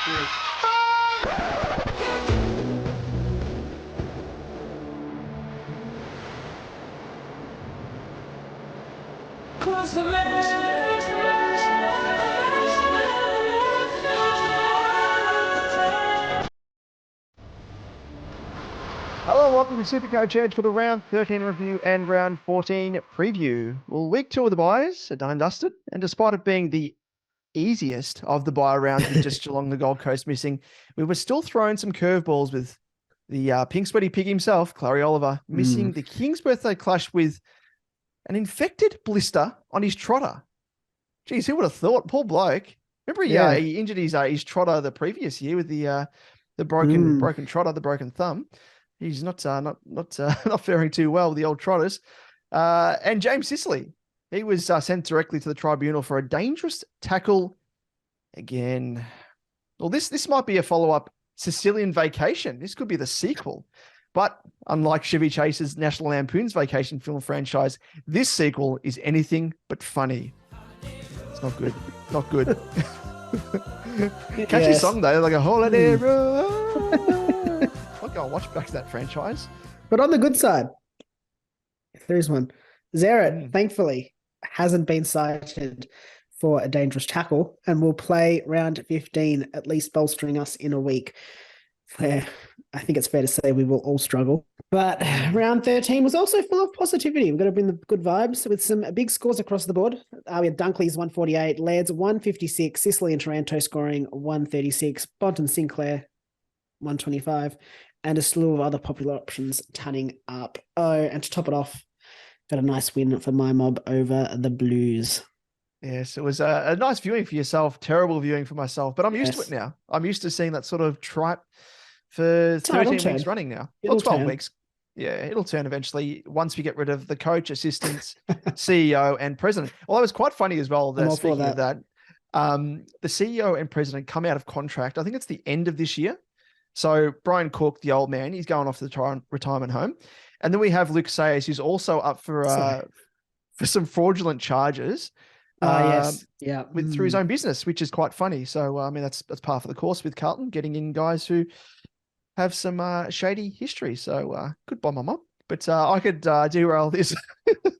Cheers. Hello and welcome to SuperCoach Edge for the round 13 review and round 14 preview. Well, week 2 of the buys are done and dusted, and despite it being the easiest of the buy rounds with just Geelong the Gold Coast missing, we were still throwing some curveballs with the pink sweaty pig himself, Clarry Oliver, missing the King's birthday clash with an infected blister on his trotter. Geez, who would have thought? Poor bloke. Remember he injured his trotter the previous year with the broken trotter, the broken thumb. He's not faring too well with the old trotters. And James Sicily, he was sent directly to the tribunal for a dangerous tackle again. Well, this might be a follow-up Sicilian Vacation. This could be the sequel. But unlike Chevy Chase's National Lampoon's Vacation film franchise, this sequel is anything but funny. It's not good. Not good. Catchy song though, like a holiday road. I'll go and watch back to that franchise. But on the good side, there's one. Zerrett, thankfully, hasn't been cited for a dangerous tackle and will play round 15, at least bolstering us in a week where I think it's fair to say we will all struggle. But round 13 was also full of positivity. We've got to bring the good vibes with some big scores across the board. We had Dunkley's 148, Laird's 156, Sicily and Taranto scoring 136, Bont and Sinclair 125, and a slew of other popular options turning up. Oh, and to top it off, got a nice win for my mob over the Blues. Yes, it was a nice viewing for yourself, terrible viewing for myself, but I'm used to it now. I'm used to seeing that sort of tripe for 13 weeks running now. Or 12 weeks. Yeah, it'll turn eventually once we get rid of the coach, assistants, CEO, and president. Well, it was quite funny as well. Speaking of that, the CEO and president come out of contract. I think it's the end of this year. So Brian Cook, the old man, he's going off to the retirement home. And then we have Luke Sayers, who's also up for some fraudulent charges. Through his own business, which is quite funny. So I mean, that's par for the course with Carlton, getting in guys who have some shady history. So goodbye, my mum. But I could derail this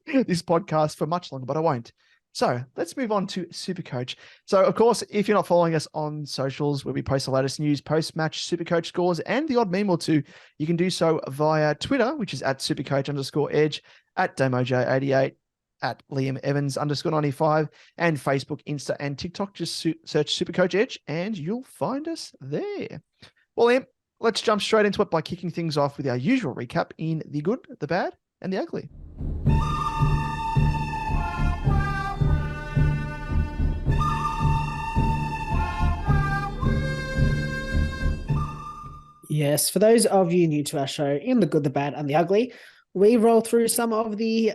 this podcast for much longer, but I won't. So let's move on to SuperCoach. So of course, if you're not following us on socials, where we post the latest news, post-match SuperCoach scores, and the odd meme or two, you can do so via Twitter, which is at @SuperCoach_Edge, at DamoJ88, at Liam Evans _95, and Facebook, Insta, and TikTok. Just search SuperCoach Edge and you'll find us there. Well, Liam, let's jump straight into it by kicking things off with our usual recap in the good, the bad, and the ugly. Yes, for those of you new to our show, in the good, the bad, and the ugly, we roll through some of the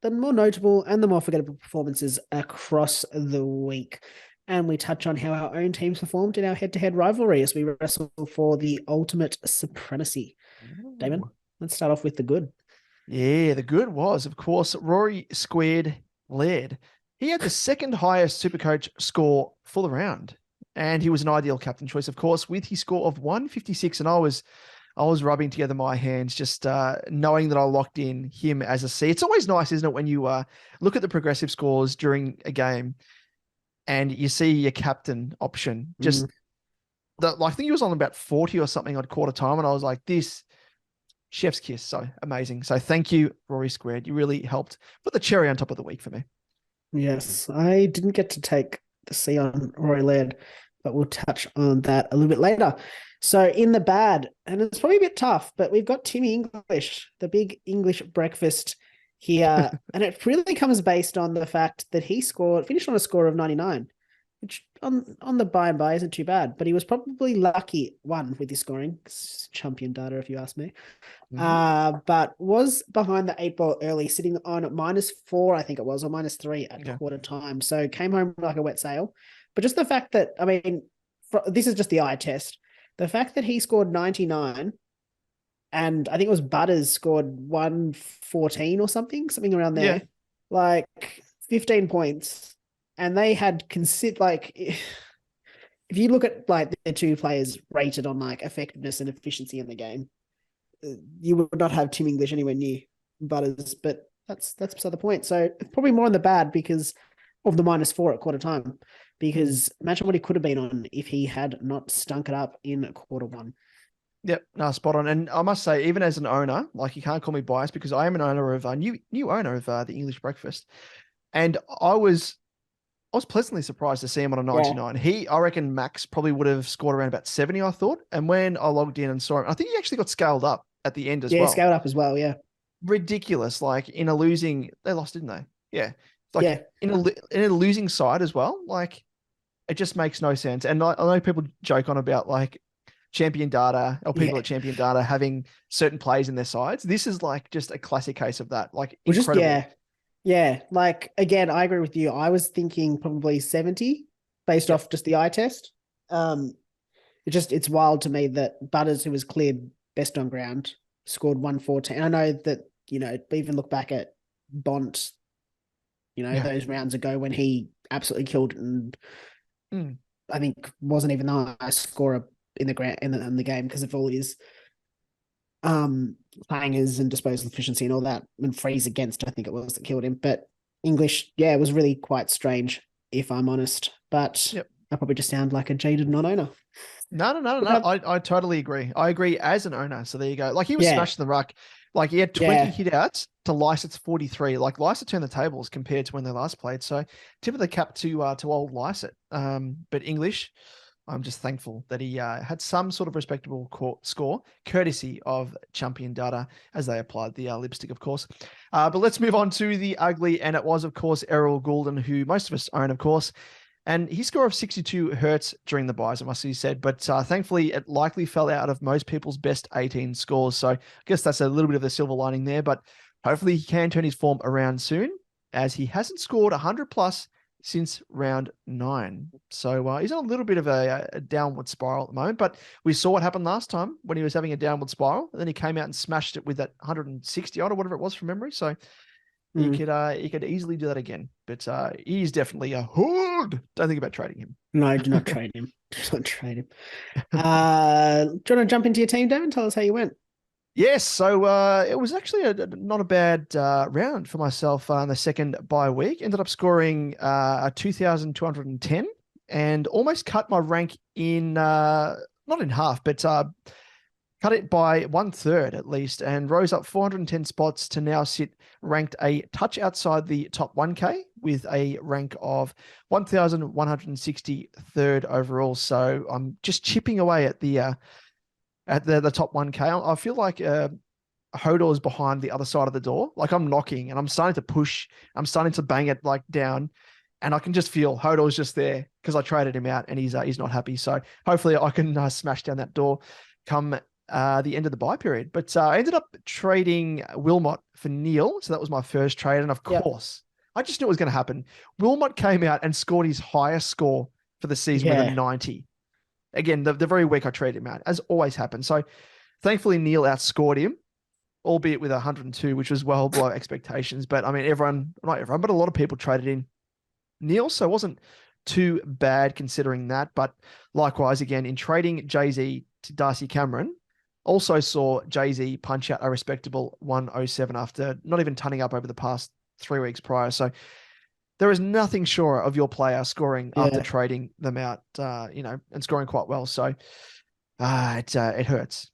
more notable and the more forgettable performances across the week. And we touch on how our own teams performed in our head-to-head rivalry as we wrestle for the ultimate supremacy. Damon, let's start off with the good. Yeah, the good was, of course, Rory squared Laird. He had the second highest SuperCoach score for the round. And he was an ideal captain choice, of course, with his score of 156. And I was rubbing together my hands, just knowing that I locked in him as a C. It's always nice, isn't it, when you look at the progressive scores during a game and you see your captain option. Just I think he was on about 40 or something at quarter time. And I was like, this chef's kiss. So amazing. So thank you, Rory Squared. You really helped put the cherry on top of the week for me. Yes, I didn't get to take the C on Rory Laird, but we'll touch on that a little bit later. So in the bad, and it's probably a bit tough, but we've got Timmy English, the big English breakfast here. And it really comes based on the fact that he finished on a score of 99, which on the by and by isn't too bad, but he was probably lucky with his scoring. It's champion data, if you ask me. But was behind the 8 ball early, sitting on -4, I think it was, or -3 at quarter time. So came home like a wet sail. But just the fact that, I mean, this is just the eye test. The fact that he scored 99 and I think it was Butters scored 114 or something around there, like 15 points. And they had if you look at like the two players rated on like effectiveness and efficiency in the game, you would not have Tim English anywhere near Butters, but that's beside the point. So probably more in the bad because of the -4 at quarter time, because imagine what he could have been on if he had not stunk it up in quarter one. Yep, no, spot on. And I must say, even as an owner, like you can't call me biased because I am an owner of a new owner of the English Breakfast, and I was pleasantly surprised to see him on a 99. Yeah. I reckon Max probably would have scored around about 70, I thought. And when I logged in and saw him, I think he actually got scaled up at the end as well. Yeah, scaled up as well, yeah. Ridiculous. Like in a losing, they lost, didn't they? Yeah. Like in a losing side as well. Like it just makes no sense. And I know people joke on about like champion data or people at champion data having certain plays in their sides. This is like just a classic case of that. Like incredible. Yeah, like, again, I agree with you. I was thinking probably 70 based off just the eye test. It's wild to me that Butters, who was cleared best on ground, scored 114. I know that, even look back at Bont, those rounds ago when he absolutely killed and I think wasn't even the highest scorer in the game because of all his hangers and disposal efficiency and all that, and freeze against, I think it was, that killed him. But English, it was really quite strange, if I'm honest. But I probably just sound like a jaded non-owner. No. I totally agree. I agree as an owner. So there you go. Like he was smashing the ruck. Like he had 20 hit outs to Lycett's 43. Like Lycett turned the tables compared to when they last played. So tip of the cap to old Lycett. But English, I'm just thankful that he had some sort of respectable score, courtesy of champion data, as they applied the lipstick, of course. But let's move on to the ugly, and it was, of course, Errol Goulden, who most of us own, of course. And his score of 62 hurts during the buys, it must be said. But thankfully, it likely fell out of most people's best 18 scores. So I guess that's a little bit of the silver lining there. But hopefully he can turn his form around soon, as he hasn't scored 100 plus since round 9. So he's on a little bit of a downward spiral at the moment, but we saw what happened last time when he was having a downward spiral, and then he came out and smashed it with that 160 odd or whatever it was from memory. So he could easily do that again, but he's definitely a hood. Don't think about trading him. No, do not trade him. Do not trade him. Do you want to jump into your team, Dave, and tell us how you went? Yes, so it was actually not a bad round for myself in the second bye week. Ended up scoring 2,210 and almost cut my rank in, not in half, but cut it by 1/3 at least, and rose up 410 spots to now sit ranked a touch outside the top 1K with a rank of 1,163rd overall. So I'm just chipping away at the top 1K. I feel like Hodor's behind the other side of the door. Like I'm knocking and I'm starting to push. I'm starting to bang it like down, and I can just feel Hodor's just there because I traded him out and he's not happy. So hopefully I can smash down that door come the end of the buy period. But I ended up trading Wilmot for Neil. So that was my first trade. And of course, I just knew it was going to happen. Wilmot came out and scored his highest score for the season with a 90. Again, the very week I traded him out, as always happens. So thankfully, Neil outscored him, albeit with 102, which was well below expectations. But I mean, not everyone, but a lot of people traded in Neil. So it wasn't too bad considering that. But likewise, again, in trading Jay-Z to Darcy Cameron, also saw Jay-Z punch out a respectable 107 after not even turning up over the past 3 weeks prior. So there is nothing sure of your player scoring after trading them out, and scoring quite well. So it hurts.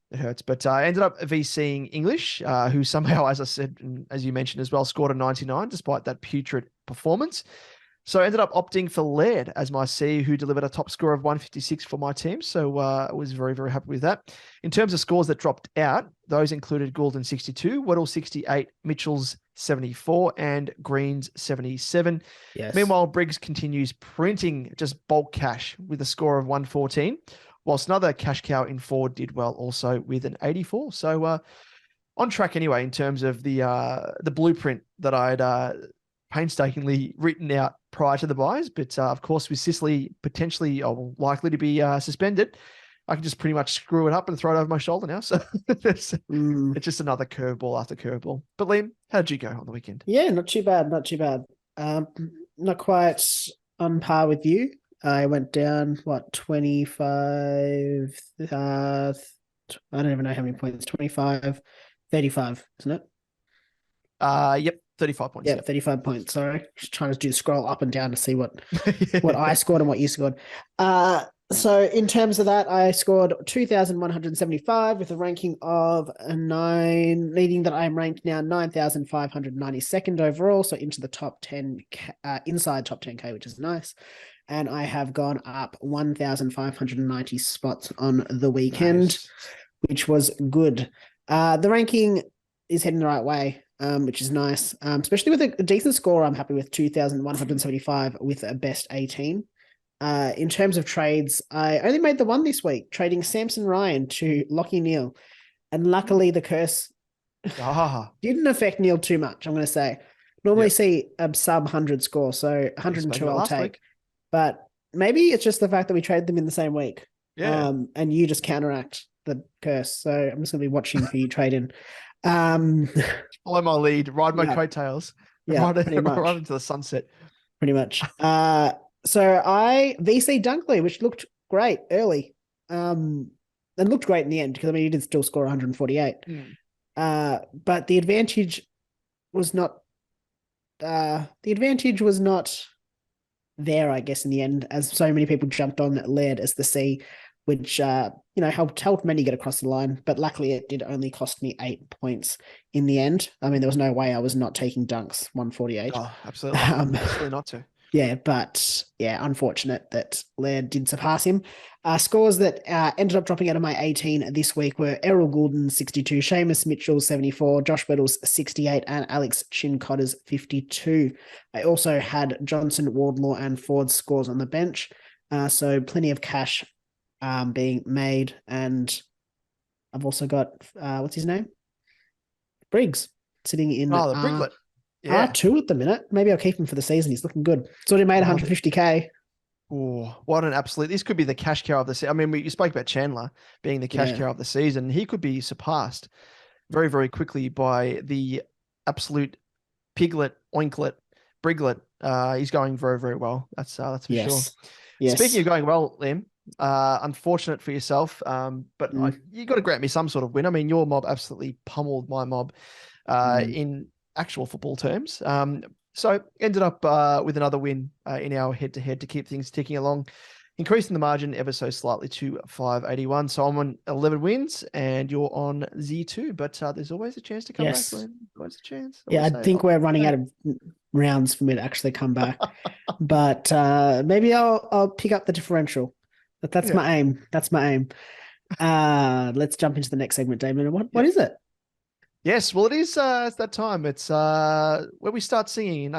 It hurts. But I ended up VCing English, who somehow, as I said, and as you mentioned as well, scored a 99 despite that putrid performance. So I ended up opting for Laird as my C, who delivered a top score of 156 for my team. So I was very, very happy with that. In terms of scores that dropped out, those included Goulden 62, Weddle 68, Mitchell's 74, and Green's 77. Yes. Meanwhile, Briggs continues printing just bulk cash with a score of 114, whilst another cash cow in Ford did well also with an 84. So on track anyway in terms of the blueprint that I'd painstakingly written out prior to the buys. But of course, with Sicily potentially or likely to be suspended, I can just pretty much screw it up and throw it over my shoulder now. So it's just another curveball after curveball. But Liam, how did you go on the weekend? Yeah, not too bad. Not too bad. Not quite on par with you. I went down, 25? I don't even know how many points. 25, 35, isn't it? Yep, 35 points. Yeah, Yep. 35 points. Sorry. Just trying to scroll up and down to see what Yeah. what I scored and what you scored. So in terms of that, I scored 2,175 with a ranking of a 9, meaning that I am ranked now 9,592nd overall. So into the top 10, inside top 10K, which is nice. And I have gone up 1,590 spots on the weekend, which was good. The ranking is heading the right way, which is nice, especially with a decent score. I'm happy with 2,175 with a best 18. In terms of trades, I only made the one this week, trading Samson Ryan to Lockie Neal. And luckily the curse didn't affect Neal too much, I'm going to say. Normally see a sub 100 score, so 102 I'll take. Week. But maybe it's just the fact that we traded them in the same week. Yeah. And you just counteract the curse. So I'm just going to be watching who you trade in. Follow my lead, ride my coattails. Yeah, pretty much. Right into the sunset. Pretty much. So I VC Dunkley, which looked great early, and looked great in the end because I mean he did still score 148. But the advantage was not. The advantage was not there, I guess, in the end, as so many people jumped on Laird as the C, which helped many get across the line. But luckily, it did only cost me 8 points in the end. I mean, there was no way I was not taking Dunks 148. Oh, absolutely, absolutely not to. Yeah, but unfortunate that Laird did surpass him. Scores that ended up dropping out of my 18 this week were Errol Goulden, 62, Seamus Mitchell, 74, Josh Bettles, 68, and Alex Chincotters, 52. I also had Johnson, Wardlaw, and Ford's scores on the bench. So plenty of cash being made. And I've also got, what's his name? Briggs, sitting in... Oh, the Briglet. Yeah. R2 at the minute. Maybe I'll keep him for the season. He's looking good. So he made 150K. Oh, what an absolute... This could be the cash cow of the season. I mean, you spoke about Chandler being the cash cow of the season. He could be surpassed very, very quickly by the absolute piglet, oinklet, Briglet. He's going very, very well. That's for sure. Yes. Speaking of going well, Liam, unfortunate for yourself, but you got to grant me some sort of win. I mean, your mob absolutely pummeled my mob in actual football terms. So ended up with another win in our head-to-head to keep things ticking along, increasing the margin ever so slightly to 581. So I'm on 11 wins and you're on Z2, but there's always a chance to come back. Liam. Always a chance. I think we're running out of rounds for me to actually come back, but maybe I'll pick up the differential. But that's my aim. That's my aim. Let's jump into the next segment, Damon. What is it? Yes, well, it is. It's that time. It's where we start singing.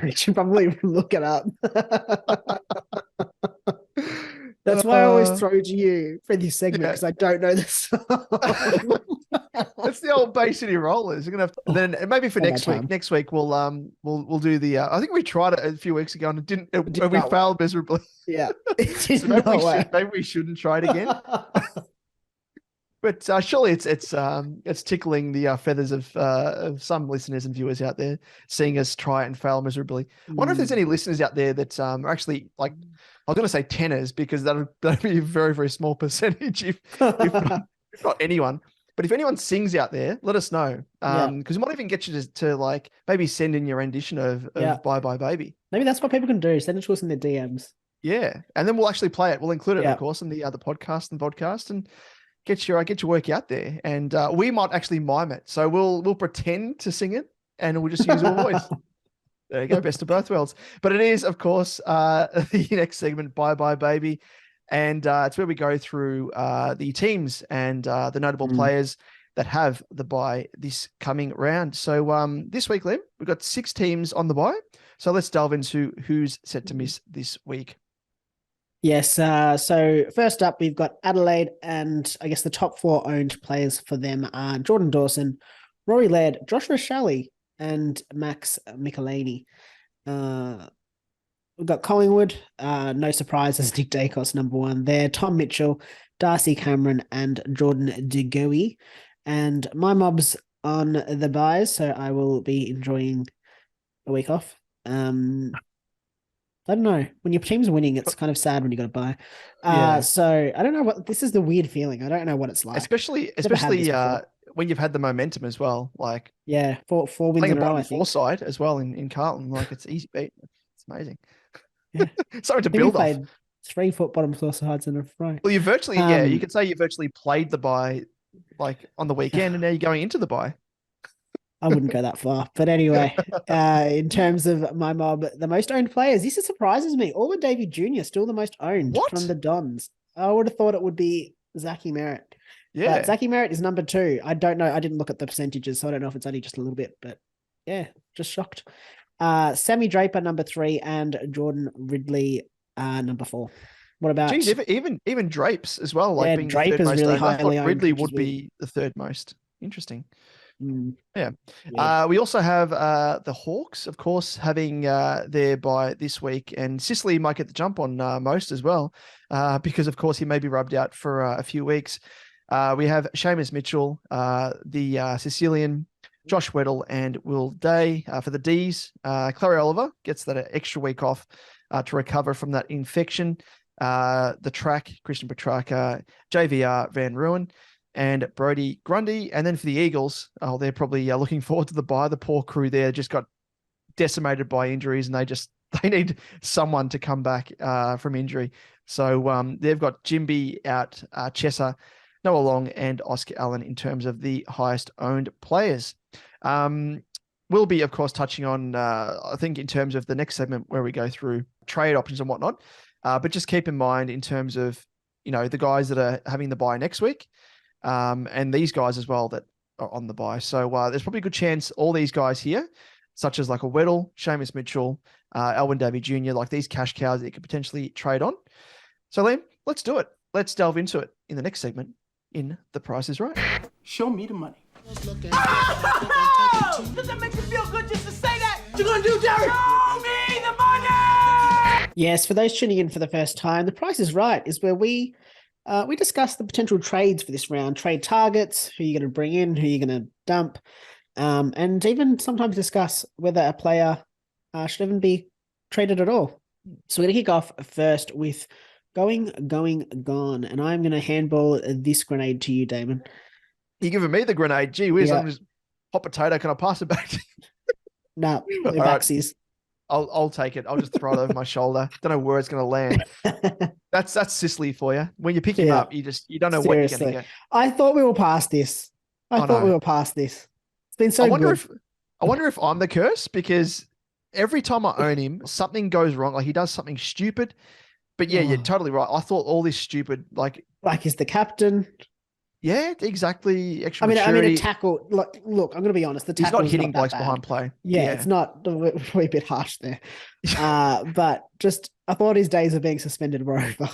You should probably look it up. That's why I always throw to you for this segment because I don't know the song. It's the old Bay City Rollers. You're gonna have then maybe for next week. Next week we'll do the. I think we tried it a few weeks ago and it didn't. We failed miserably. Yeah, so maybe we shouldn't try it again. But surely it's tickling the feathers of some listeners and viewers out there, seeing us try and fail miserably. I wonder if there's any listeners out there that are actually like, I was going to say tenors because that'd be a very, very small percentage if not anyone. But if anyone sings out there, let us know. Because we might even get you to like maybe send in your rendition of Bye Bye Baby. Maybe that's what people can do. Send it to us in their DMs. Yeah. And then we'll actually play it. We'll include it, of course, in the podcast and podcast and get your work out there. And we might actually mime it. So we'll pretend to sing it and we'll just use our voice. There you go. Best of both worlds. But it is, of course, the next segment, Bye Bye Baby. And it's where we go through the teams and the notable players that have the bye this coming round. So this week, Liam, we've got 6 teams on the bye. So let's delve into who's set to miss this week. Yes. So first up, we've got Adelaide, and I guess the top 4 owned players for them are Jordan Dawson, Rory Laird, Joshua Shelley, and Max Michelini. We've got Collingwood, no surprises, Nick Dacos, number 1 there. Tom Mitchell, Darcy Cameron, and Jordan De Goey. And my mob's on the buys, so I will be enjoying a week off. I don't know. When your team's winning, it's kind of sad when you got to buy. So I don't know what this is. The weird feeling. I don't know what it's like. Especially when you've had the momentum as well. Like four wins in a row. I think foresight as well in Carlton. Like it's easy beat. It's amazing. Yeah, something to build off. 3 foot bottom floor sides in a row. Well, you virtually you could say you virtually played the buy like on the weekend, and now you're going into the buy. I wouldn't go that far. But anyway, in terms of my mob, the most owned players, this surprises me. Alwyn Davey Jr. still the most owned from the Dons. I would have thought it would be Zachy Merritt. Yeah. But Zachy Merritt is number 2. I don't know. I didn't look at the percentages, so I don't know if it's only just a little bit. But yeah, just shocked. Sammy Draper, number 3, and Jordan Ridley, number 4. What about... Geez, even Drapes as well. Like being Draper's the third most really owned. I highly thought owned. Ridley would be the 3rd most. Interesting. Yeah. We also have the Hawks, of course, having their bye this week, and Sicily might get the jump on most as well, because of course he may be rubbed out for a few weeks. We have Seamus Mitchell, the Sicilian, Josh Weddle, and Will Day for the Ds. Clarry Oliver gets that extra week off to recover from that infection. The track, Christian Petrarca, JVR Van Ruin, and Brody Grundy. And then for the Eagles, they're probably looking forward to the bye. The poor crew there just got decimated by injuries, and they need someone to come back from injury. So they've got Jimby out, Chesser, Noah Long, and Oscar Allen in terms of the highest owned players. We'll be, of course, touching on, I think, in terms of the next segment where we go through trade options and whatnot. But just keep in mind in terms of, the guys that are having the bye next week, and these guys as well that are on the bye. So there's probably a good chance all these guys here, such as like a Weddle, Seamus Mitchell, Alwyn Davey Jr., like these cash cows that you could potentially trade on. So Liam, let's do it. Let's delve into it in the next segment in The Price is Right. Show me the money. Oh! Does that make you feel good just to say that? What you gonna do, Derek? Show me the money! Yes, for those tuning in for the first time, The Price is Right is where we discuss the potential trades for this round, trade targets, who you're going to bring in, who you're going to dump, and even sometimes discuss whether a player should even be traded at all. So we're going to kick off first with going, gone, and I'm going to handball this grenade to you, Damon. You're giving me the grenade. Gee whiz, I'm just hot potato. Can I pass it back to you? No, backsies. I'll take it. I'll just throw it over my shoulder. Don't know where it's going to land. That's Sicily for you. When you pick him up, you don't know what you're going to get. I thought we were past this. I thought we were past this. It's been so good. I wonder if I'm the curse, because every time I own him, something goes wrong. Like he does something stupid. But yeah, you're totally right. I thought all this stupid, like he's the captain. Yeah, exactly. Extra I mean, maturity. A tackle. Look, I'm going to be honest. The tackle he's not hitting blokes behind play. Yeah, it's not. We're a bit harsh there. But just I thought his days of being suspended were over.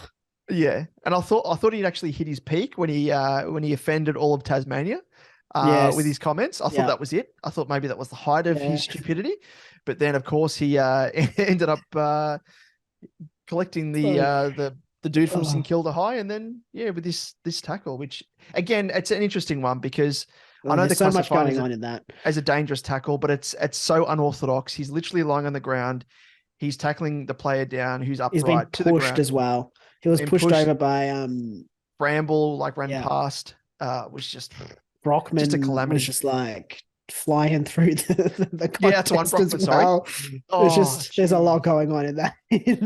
Yeah, and I thought he'd actually hit his peak when he offended all of Tasmania with his comments. I thought that was it. I thought maybe that was the height of his stupidity, but then of course he ended up collecting the dude from St Kilda High, and then with this tackle, which again it's an interesting one because I know the so much going on in that as a dangerous tackle, but it's so unorthodox. He's literally lying on the ground. He's tackling the player down who's upright. He's been to the ground as well. He was pushed over by Bramble, ran past. Was just Brockman. Just a calamity. Was just like flying through the contest that's one Brockman. Well. There's a lot going on in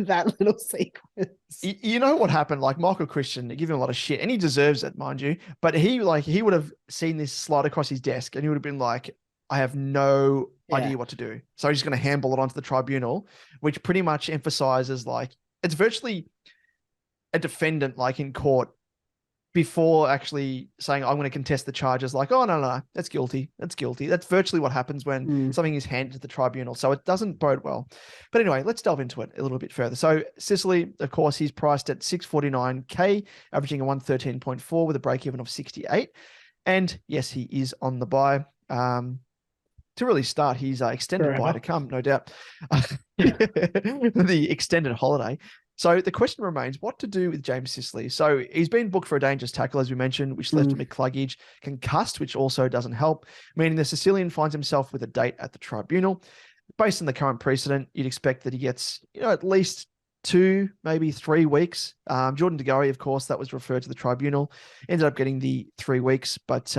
that little sequence. You know what happened? Like Michael Christian, they give him a lot of shit, and he deserves it, mind you. But he would have seen this slide across his desk, and he would have been like, I have no idea what to do. So he's just going to handball it onto the tribunal, which pretty much emphasizes like it's virtually a defendant like in court before actually saying, I'm going to contest the charges. Like, oh, no, that's guilty. That's guilty. That's virtually what happens when something is handed to the tribunal. So it doesn't bode well. But anyway, let's delve into it a little bit further. So Sicily, of course, he's priced at 649K, averaging a 113.4 with a break-even of 68. And yes, he is on the buy. To really start his extended buy to come, no doubt. The extended holiday. So the question remains, what to do with James Sicily? So he's been booked for a dangerous tackle, as we mentioned, which left him with cluggage, concussed, which also doesn't help, meaning the Sicilian finds himself with a date at the tribunal. Based on the current precedent, you'd expect that he gets, at least 2, maybe 3 weeks. Jordan DeGoey, of course, that was referred to the tribunal, ended up getting the 3 weeks. But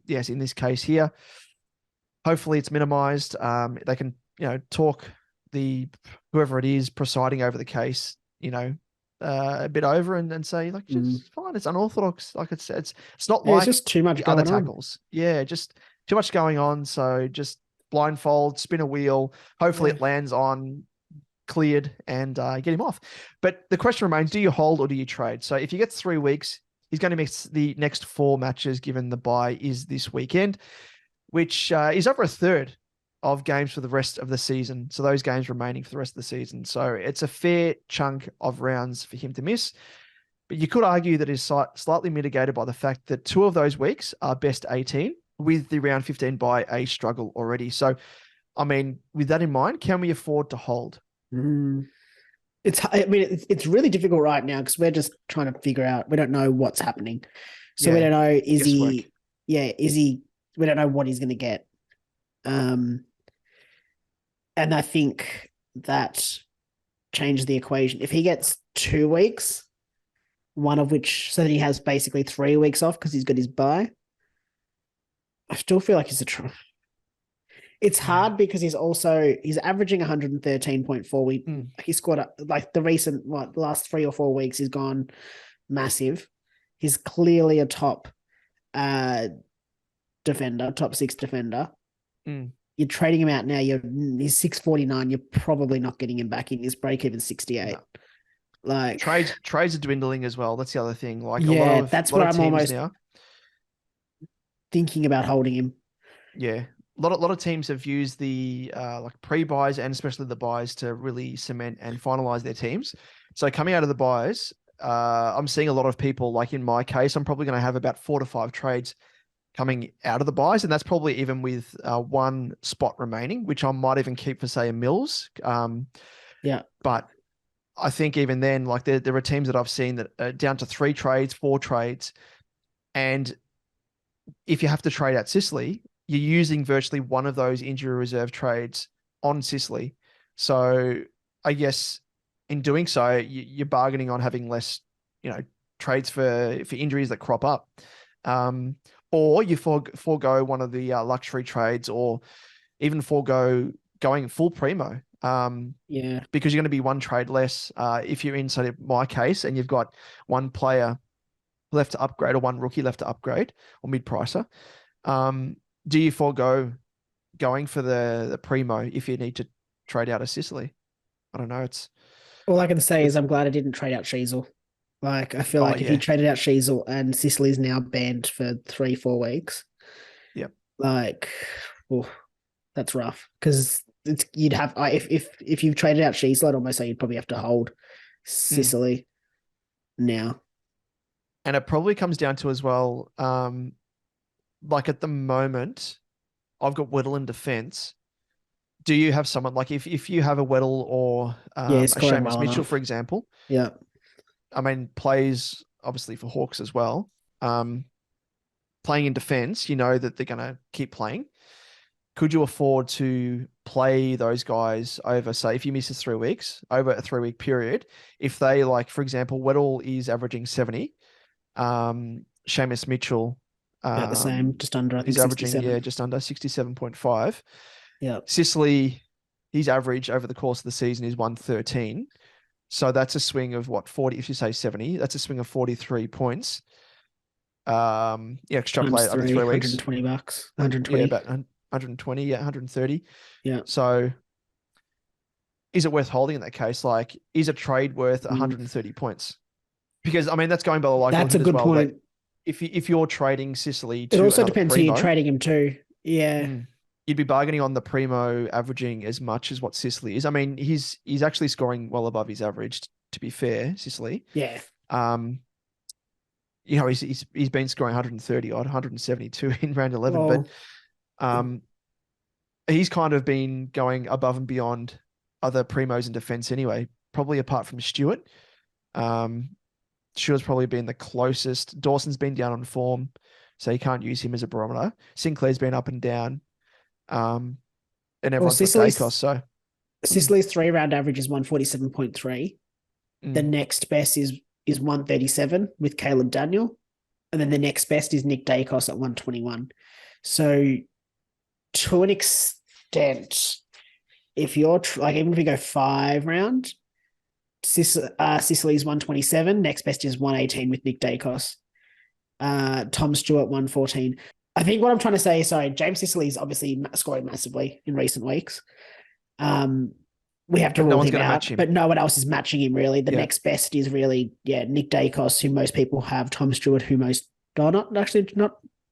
yes, in this case here, hopefully it's minimized. They can, talk whoever it is presiding over the case, a bit over and say, like, it's fine. It's unorthodox. Like it's not like it's just too much other tackles. Yeah, just too much going on. So just blindfold, spin a wheel. Hopefully it lands on cleared and get him off. But the question remains, do you hold or do you trade? So if he gets 3 weeks, he's going to miss the next 4 matches, given the bye is this weekend, which is over a third of games for the rest of the season. So those games remaining for the rest of the season. So it's a fair chunk of rounds for him to miss. But you could argue that is slightly mitigated by the fact that 2 of those weeks are best 18, with the round 15 bye a struggle already. So, I mean, with that in mind, can we afford to hold? It's really difficult right now because we're just trying to figure out, we don't know what's happening. So we don't know, we don't know what he's going to get. And I think that changes the equation. If he gets 2 weeks, one of which, so that he has basically 3 weeks off because he's got his bye, I still feel like he's it's hard because he's averaging 113.4. He scored like the recent, last 3 or 4 weeks, he's gone massive. He's clearly a top defender, top 6 defender. You're trading him out now. He's 649. You're probably not getting him back in. His break even 68. No. Like trades are dwindling as well. That's the other thing. Like that's where I'm almost now thinking about holding him. Yeah. A lot of teams have used the like pre-buys and especially the buys to really cement and finalize their teams. So coming out of the buys, I'm seeing a lot of people, like in my case, I'm probably going to have about 4 to 5 trades coming out of the buys, and that's probably even with 1 spot remaining, which I might even keep for, say, a Mills. But I think even then, like there are teams that I've seen that are down to 3 trades, 4 trades, and if you have to trade out Sicily, you're using virtually one of those injury reserve trades on Sicily. So I guess in doing so, you're bargaining on having less, trades for injuries that crop up. Or you forego one of the luxury trades, or even forego going full primo. Because you're going to be 1 trade less if you're inside my case and you've got 1 player left to upgrade or 1 rookie left to upgrade or mid-pricer. Do you forego going for the primo if you need to trade out of Sicily? I don't know. All I can say is I'm glad I didn't trade out Sheasel. Like, I feel like if you traded out Sheasel and Sicily's now banned for 3-4 weeks. Yep. Like, that's rough. Because you'd have, if you've traded out Sheasel, I'd almost say you'd probably have to hold Sicily now. And it probably comes down to as well, like at the moment, I've got Weddle in defense. Do you have someone like if you have a Weddle or a Seamus Mitchell, for example? Yeah. I mean, plays obviously for Hawks as well. Playing in defense, you know that they're going to keep playing. Could you afford to play those guys over, say, if you miss 3 weeks, over a 3-week period, if they, like, for example, Weddle is averaging 70, Seamus Mitchell about the same, just under, I think, he's averaging, just under 67.5. Yeah. Sicily, his average over the course of the season is 113. So that's a swing of 40, if you say 70, that's a swing of 43 points. Extrapolate over 3 weeks. $120. 120. Yeah, about 120, 130. Yeah. So is it worth holding in that case? Like, is a trade worth 130 points? Because, I mean, that's going by the likelihood. That's a good point. If you're trading Sicily to it also depends primo, who you're trading him to. Yeah. You'd be bargaining on the primo averaging as much as what Sicily is. I mean, he's actually scoring well above his average, to be fair, Sicily. Yeah. He's been scoring 130 odd, 172 in round 11, but he's kind of been going above and beyond other primos in defense anyway. probably apart from Stewart. Stewart's probably been the closest. Dawson's been down on form, so you can't use him as a barometer. Sinclair's been up and down. And everyone's got Dacos, so Sicily's 3-round average is 147.3. The next best is 137 with Caleb Daniel. And then the next best is Nick Dacos at 121. So to an extent, if you're even if you go 5 round, Sicily's 127. Next best is 118 with Nick Dacos. Tom Stewart 114. I think what I'm trying to say is, James Sicily is obviously scoring massively in recent weeks. We have to rule him out, but no one else is matching him really. The next best is really, Nick Dacos, who most people have. Tom Stewart, who most not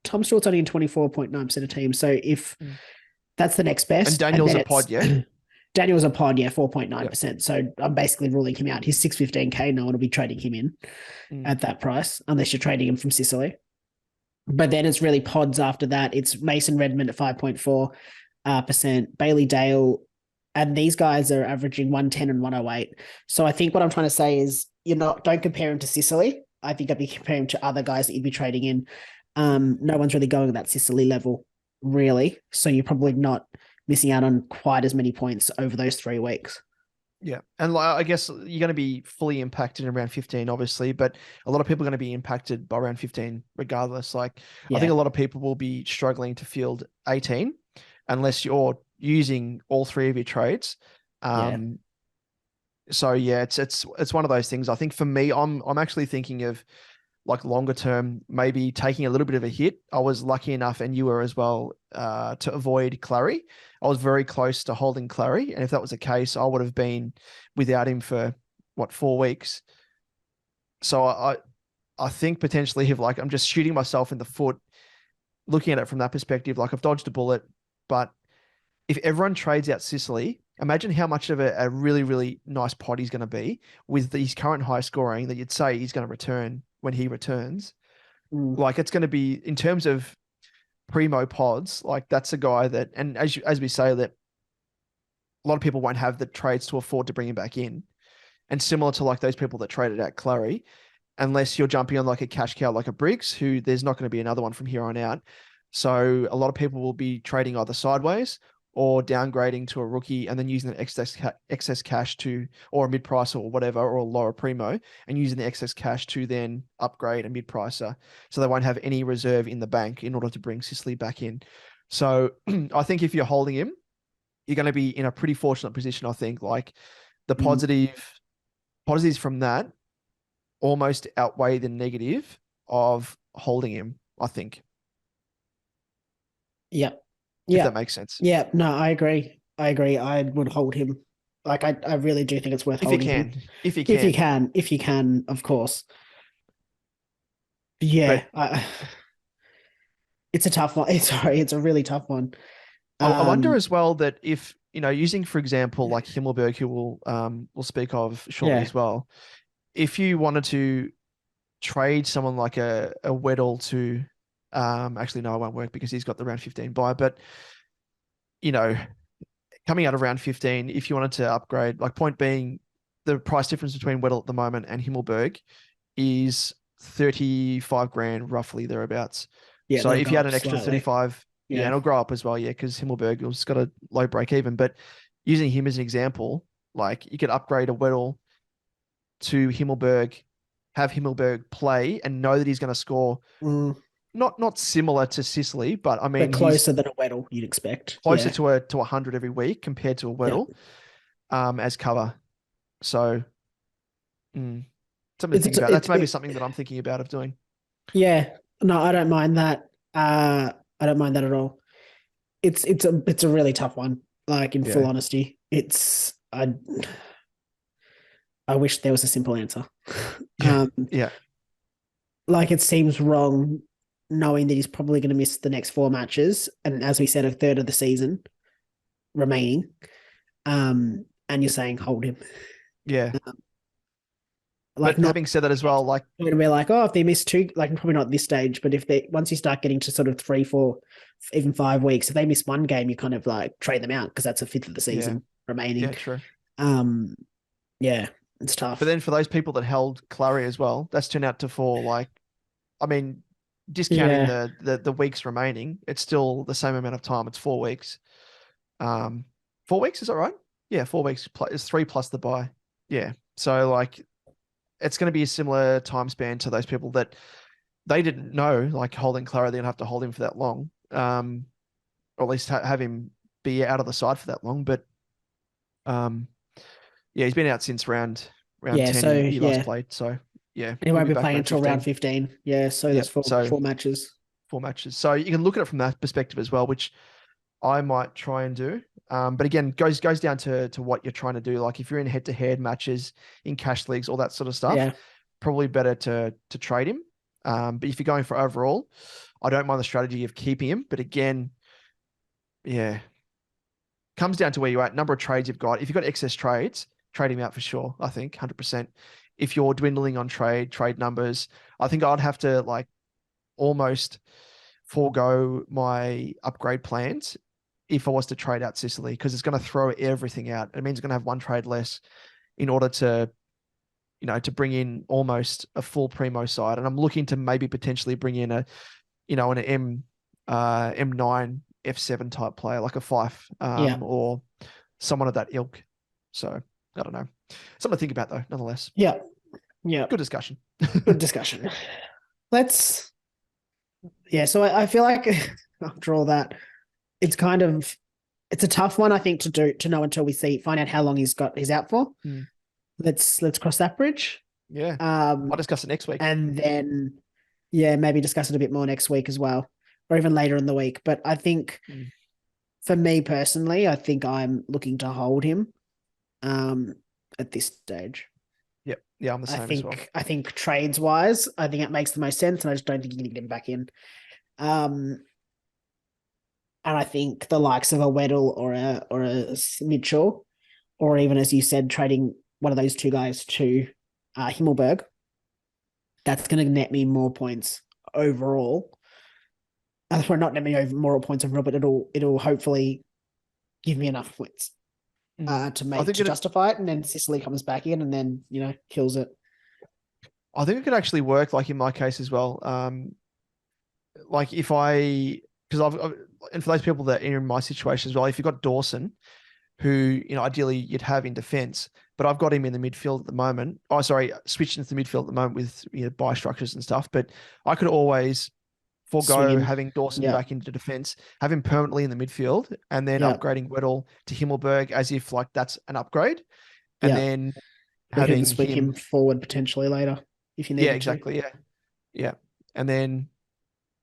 Tom Stewart's only in 24.9% of teams. So if that's the next best, and Daniel's a pod, Daniel's a pod, 4.9%. So I'm basically ruling him out. He's 615K. No one will be trading him in at that price unless you're trading him from Sicily. But then it's really pods after that. It's Mason Redmond at 5.4%, Bailey Dale, and these guys are averaging 110 and 108. So I think what I'm trying to say is don't compare him to Sicily. I think I'd be comparing him to other guys that you'd be trading in. No one's really going at that Sicily level, really. So you're probably not missing out on quite as many points over those 3 weeks. Yeah. And I guess you're going to be fully impacted in round 15, obviously, but a lot of people are going to be impacted by round 15 regardless. I think a lot of people will be struggling to field 18 unless you're using all 3 of your trades. So it's one of those things. I think for me, I'm actually thinking of longer term, maybe taking a little bit of a hit. I was lucky enough, and you were as well, to avoid Clarry. I was very close to holding Clarry, and if that was the case, I would have been without him for 4 weeks. So I think potentially if I'm just shooting myself in the foot, looking at it from that perspective, I've dodged a bullet. But if everyone trades out Sicily, imagine how much of a really, really nice pod he's going to be with his current high scoring that you'd say he's going to return when he returns. It's going to be, in terms of primo pods, that's a guy that, and as we say, that a lot of people won't have the trades to afford to bring him back in. And similar to those people that traded out Clarry, unless you're jumping on a cash cow like a Briggs, who there's not going to be another one from here on out. So a lot of people will be trading either sideways or downgrading to a rookie and then using the excess cash to, or a mid-pricer or whatever, or a lower primo, and using the excess cash to then upgrade a mid-pricer. So they won't have any reserve in the bank in order to bring Sicily back in. So I think if you're holding him, you're going to be in a pretty fortunate position. I think the positives from that almost outweigh the negative of holding him, I think. Yep. If that makes sense. Yeah, no, I agree. I would hold him. I really do think it's worth holding him. If you can, of course. Yeah, it's a tough one. It's a really tough one. I wonder as well that if, using, for example, Himmelberg, who we'll speak of shortly as well, if you wanted to trade someone like a Weddle to, actually, no, it won't work because he's got the round 15 buy, but, coming out of round 15, if you wanted to upgrade, point being, the price difference between Weddle at the moment and Himmelberg is 35 grand, roughly thereabouts. Yeah, so if you had an extra 35, and it'll grow up as well, because Himmelberg has got a low break even. But using him as an example, you could upgrade a Weddle to Himmelberg, have Himmelberg play, and know that he's going to score. Not similar to Sicily, but I mean, but closer than a Weddle you'd expect. Closer to 100 every week compared to a Weddle, as cover. So, something to think about. That's maybe something that I'm thinking about of doing. Yeah, no, I don't mind that. I don't mind that at all. It's a really tough one. In full honesty, I wish there was a simple answer. It seems wrong, knowing that he's probably going to miss the next 4 matches, and as we said, a third of the season remaining. And you're saying hold him. Yeah. But having said that as well, we're if they miss 2, probably not at this stage, but once you start getting to sort of 3, 4, even 5 weeks, if they miss 1 game, you kind of trade them out because that's a fifth of the season remaining. Yeah, true. Yeah, it's tough. But then for those people that held Clarry as well, that's turned out to fall discounting the weeks remaining, it's still the same amount of time. It's 4 weeks. 4 weeks, is that right? Yeah, 4 weeks. It's 3 plus the bye. Yeah. So it's going to be a similar time span to those people that they didn't know, holding Clarry, they're going to have to hold him for that long. Or at least have him be out of the side for that long. But he's been out since round 10 so, he last played. So yeah. He won't be playing until round 15. Yeah, so that's four matches. 4 matches. So you can look at it from that perspective as well, which I might try and do. But again, goes down to what you're trying to do. Like if you're in head-to-head matches, in cash leagues, all that sort of stuff, probably better to trade him. But if you're going for overall, I don't mind the strategy of keeping him. But again, comes down to where you're at, number of trades you've got. If you've got excess trades, trade him out for sure, I think, 100%. If you're dwindling on trade numbers, I think I'd have to almost forego my upgrade plans if I was to trade out Sicily, because it's going to throw everything out. It means I'm going to have 1 trade less in order to, to bring in almost a full primo side. And I'm looking to maybe potentially bring in an M9, F7 type player, like a Fife, or someone of that ilk. So I don't know. Something to think about though, nonetheless. Yeah. Yeah. Good discussion. Good discussion. So I feel like after all that, it's a tough one, I think, to know until we find out how long he's out for. Let's cross that bridge. Yeah. I'll discuss it next week. And then, maybe discuss it a bit more next week as well, or even later in the week. But I think for me personally, I think I'm looking to hold him at this stage. Yep. Yeah, I'm the same as well. I think trades wise, I think it makes the most sense, and I just don't think you can get him back in. And I think the likes of a Weddle or a Mitchell, or even, as you said, trading one of those 2 guys to Himmelberg, that's going to net me more points overall. Well, not net me more points overall, but it'll hopefully give me enough points to justify it. And then Sicily comes back in and then, kills it. I think it could actually work, in my case as well. And for those people that are in my situation as well, if you've got Dawson, who, ideally you'd have in defense, but I've got him in the midfield at the moment. Oh, sorry, switching to the midfield at the moment with buy structures and stuff, but I could always forego having Dawson back into defense, have him permanently in the midfield, and then upgrading Weddle to Himmelberg as if that's an upgrade. And then having him forward potentially later if you need to. Yeah, exactly. Yeah. And then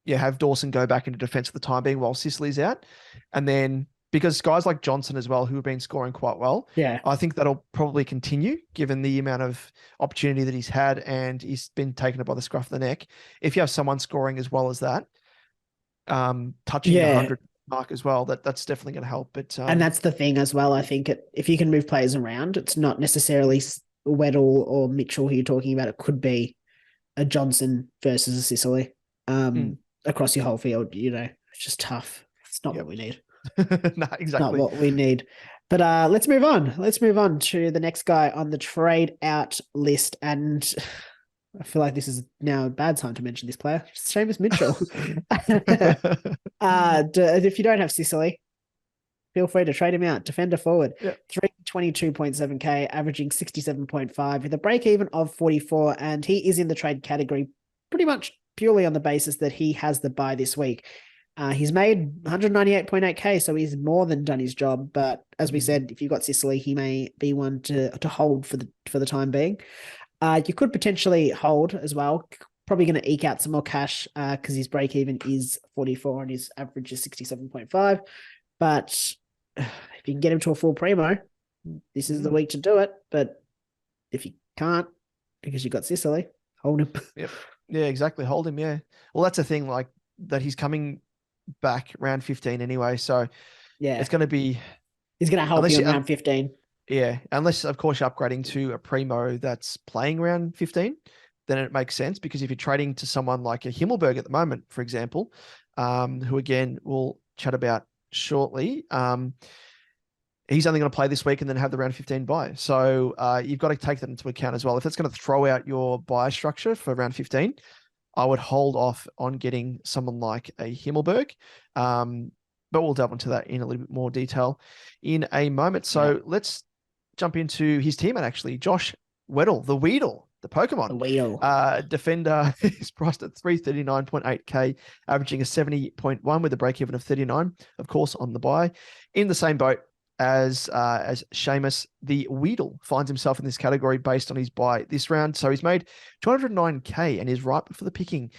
have Dawson go back into defense for the time being while Sicily's out. And then because guys like Johnson as well, who have been scoring quite well, I think that'll probably continue given the amount of opportunity that he's had, and he's been taken by the scruff of the neck. If you have someone scoring as well as that, touching the 100 mark as well, that's definitely going to help. But and that's the thing as well. I think if you can move players around, it's not necessarily Weddle or Mitchell who you're talking about. It could be a Johnson versus a Sicily. Across your whole field, it's just tough. It's not what we need. No, exactly. Not what we need. But let's move on. Let's move on to the next guy on the trade out list. And I feel like this is now a bad time to mention this player. James Mitchell. If you don't have Sicily, feel free to trade him out. Defender forward. 322.7k, averaging 67.5 with a break even of 44. And he is in the trade category pretty much purely on the basis that he has the bye this week. He's made 198.8k, so he's more than done his job. But as we said, if you've got Sicily, he may be one to hold for the time being. You could potentially hold as well. Probably going to eke out some more cash because his break even is 44 and his average is 67.5. But if you can get him to a full primo, this is the week to do it. But if you can't, because you've got Sicily, hold him. Yep. Yeah, exactly. Hold him. Yeah. Well, that's the thing, that he's coming back round 15 anyway. So it's going to be. He's going to help you in round 15. Yeah. Unless, of course, you're upgrading to a primo that's playing round 15, then it makes sense, because if you're trading to someone like a Himmelberg at the moment, for example, who again we'll chat about shortly, he's only going to play this week and then have the round 15 bye. So you've got to take that into account as well. If it's going to throw out your bye structure for round 15, I would hold off on getting someone like a Himmelberg. But we'll delve into that in a little bit more detail in a moment. So let's jump into his teammate, actually, Josh Weddle, the Weedle, the Pokemon. The Weedle. Defender is priced at 339.8K, averaging a 70.1 with a break-even of 39, of course, on the bye. In the same boat as Seamus, the Weedle finds himself in this category based on his bye this round. So he's made 209K and is ripe for the picking.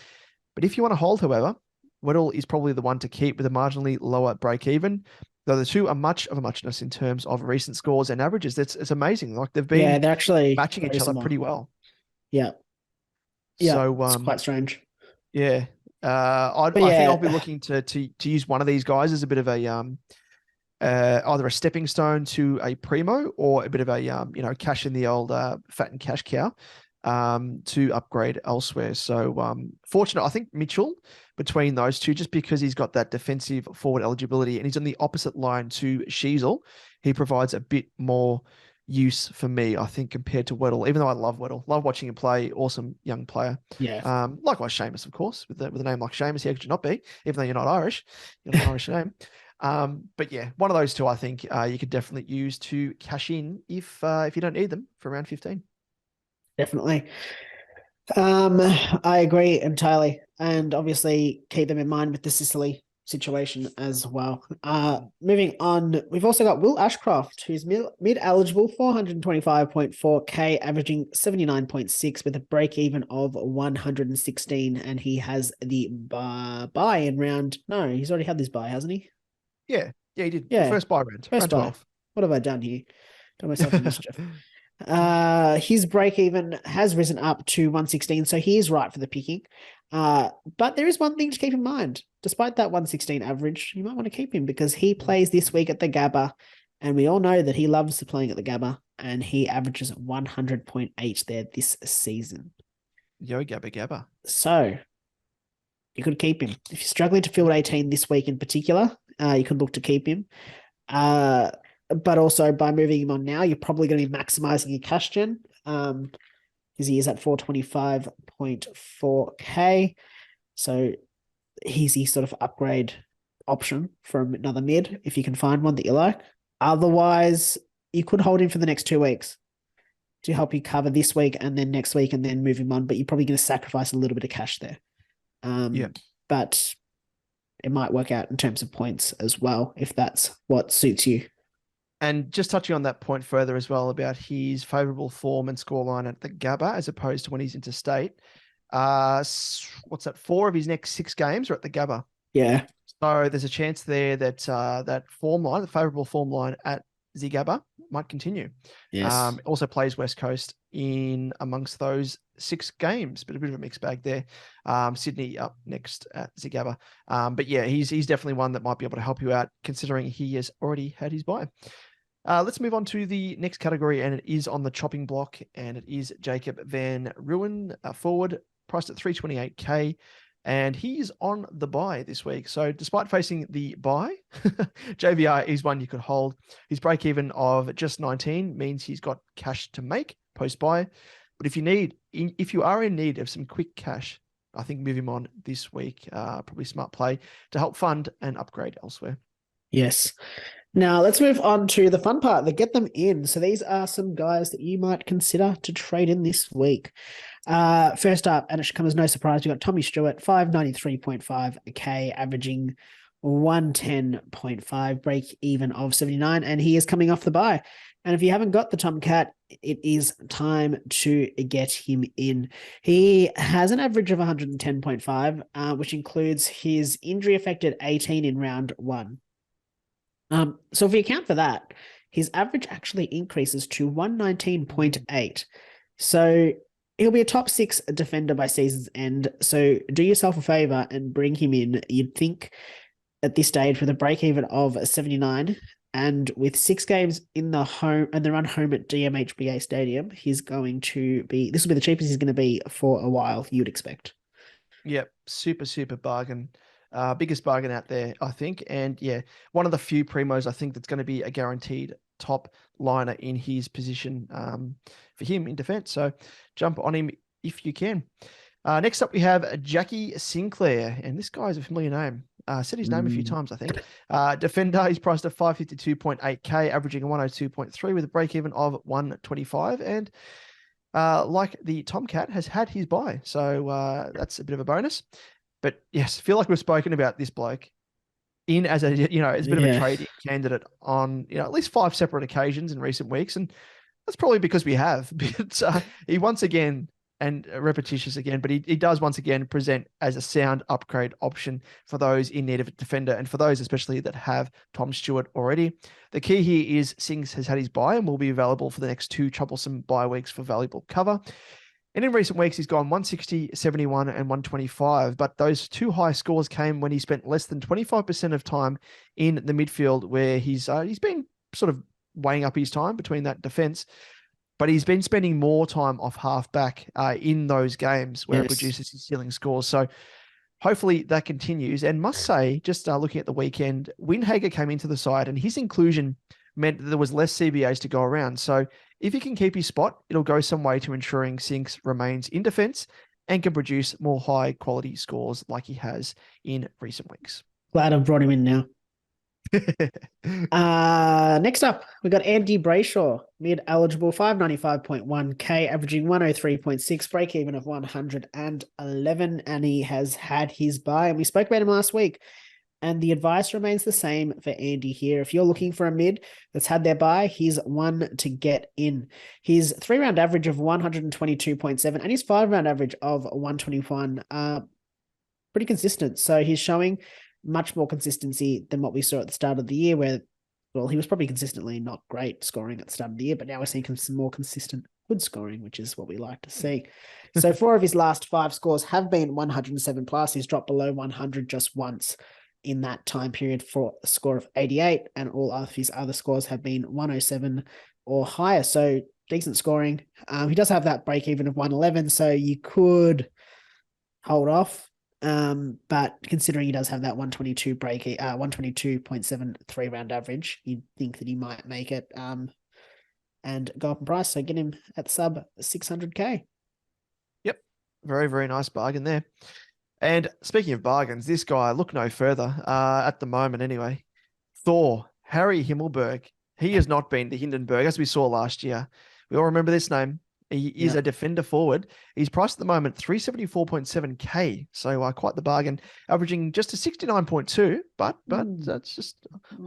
But if you want to hold, however, Weddle is probably the one to keep with a marginally lower break-even, though the two are much of a muchness in terms of recent scores and averages. It's amazing. Like they've been they're actually matching each other pretty well. Yeah. So it's quite strange. Yeah. I think I'll be looking to use one of these guys as a bit of a either a stepping stone to a primo or a bit of a cash in the old fat and cash cow to upgrade elsewhere. So fortunate, I think Mitchell between those two, just because he's got that defensive forward eligibility and he's on the opposite line to Sheasel, he provides a bit more use for me, I think, compared to Weddle, even though I love Weddle, love watching him play, awesome young player. Yeah. Likewise Seamus, of course, with a name like Seamus, how could you not be, even though you're not Irish, you've got an Irish name. But yeah, one of those two, I think you could definitely use to cash in if you don't need them for round 15. Definitely. I agree entirely. And obviously keep them in mind with the Sicily situation as well. Moving on, we've also got Will Ashcroft, who's mid-eligible, 425.4K, averaging 79.6 with a break-even of 116. And he has the bye in round... No, he's already had this bye, hasn't he? Yeah, he did. Yeah. The first bye round. First round bye. 12. What have I done here? Done myself a mischief. His break-even has risen up to 116, so he is right for the picking. But there is one thing to keep in mind. Despite that 116 average, you might want to keep him because he plays this week at the Gabba, and we all know that he loves playing at the Gabba, and he averages 100.8 there this season. Yo, Gabba. So you could keep him. If you're struggling to field 18 this week in particular, you could look to keep him. But also by moving him on now, you're probably going to be maximizing your cash gen because he is at 425.4K. So he's the sort of upgrade option from another mid if you can find one that you like. Otherwise, you could hold him for the next 2 weeks to help you cover this week and then next week and then move him on. But you're probably going to sacrifice a little bit of cash there. But it might work out in terms of points as well if that's what suits you. And just touching on that point further as well about his favourable form and scoreline at the Gabba as opposed to when he's interstate. What's that? 4 of his next 6 games are at the Gabba. Yeah. So there's a chance there that that form line, the favourable form line at the Gabba might continue. Yes. Also plays West Coast in amongst those 6 games, but a bit of a mixed bag there. Sydney up next at Zigaba. But yeah, he's definitely one that might be able to help you out considering he has already had his bye. Let's move on to the next category, and it is on the chopping block, and it is Jacob Van Ruin, forward, priced at 328K, and he's on the bye this week. So despite facing the bye, JVR is one you could hold. His break-even of just 19 means he's got cash to make post-bye. But if you are in need of some quick cash, I think move him on this week. Probably smart play to help fund and upgrade elsewhere. Yes. Now let's move on to the fun part, the get them in. So these are some guys that you might consider to trade in this week. First up, and it should come as no surprise, we've got Tommy Stewart, 593.5K, averaging 110.5, break even of 79, and he is coming off the bye. And if you haven't got the Tomcat, it is time to get him in. He has an average of 110.5, which includes his injury-affected 18 in round 1. So if we account for that, his average actually increases to 119.8. So he'll be a top 6 defender by season's end. So do yourself a favor and bring him in. You'd think at this stage with a break even of 79 and with 6 games in the home and the run home at DMHBA Stadium, this will be the cheapest he's going to be for a while, you'd expect. Yep. Super bargain. Biggest bargain out there, I think. And yeah, one of the few primos I think that's going to be a guaranteed top liner in his position for him in defense. So jump on him if you can. Next up, we have James Sinclair, and this guy is a familiar name. Said his name a few times, I think. Defender, he's priced at 552.8k, averaging a 102.3 with a break even of 125. And like the Tomcat, has had his buy. So that's a bit of a bonus. But yes, I feel like we've spoken about this bloke as a, as a bit of a trading candidate on, at least 5 separate occasions in recent weeks. And that's probably because we have. But he once again, and repetitious again, but he does once again present as a sound upgrade option for those in need of a defender, and for those especially that have Tom Stewart already. The key here is Sings has had his buy and will be available for the next 2 troublesome bye weeks for valuable cover. And in recent weeks, he's gone 160, 71, and 125. But those 2 high scores came when he spent less than 25% of time in the midfield, where he's been sort of weighing up his time between that defense. But he's been spending more time off halfback in those games where it produces his ceiling scores. So hopefully that continues. And must say, just looking at the weekend, Windhager came into the side and his inclusion meant that there was less CBAs to go around. So if he can keep his spot, it'll go some way to ensuring Sinks remains in defense and can produce more high quality scores like he has in recent weeks. Glad I've brought him in now. Next up, we got Andy Brayshaw, mid eligible, 595.1k, averaging 103.6, break even of 111, and he has had his buy. And we spoke about him last week, and the advice remains the same for Andy here. If you're looking for a mid that's had their buy, he's one to get in. His 3-round average of 122.7 and his 5-round average of 121 are pretty consistent. So he's showing much more consistency than what we saw at the start of the year, where, well, he was probably consistently not great scoring at the start of the year, but now we're seeing some more consistent good scoring, which is what we like to see. So 4 of his last 5 scores have been 107 plus. He's dropped below 100 just once in that time period for a score of 88, and all of his other scores have been 107 or higher. So decent scoring. He does have that break even of 111, so you could hold off. But considering he does have that 122 break, 122.7 3-round average, you'd think that he might make it and go up in price. So get him at sub 600k. Yep. Very, very nice bargain there. And speaking of bargains, this guy, look no further, at the moment anyway. Thor, Harry Himmelberg. He has not been the Hindenburg, as we saw last year. We all remember this name. He is a defender forward. He's priced at the moment 374.7k, so quite the bargain, averaging just a 69.2. But that's just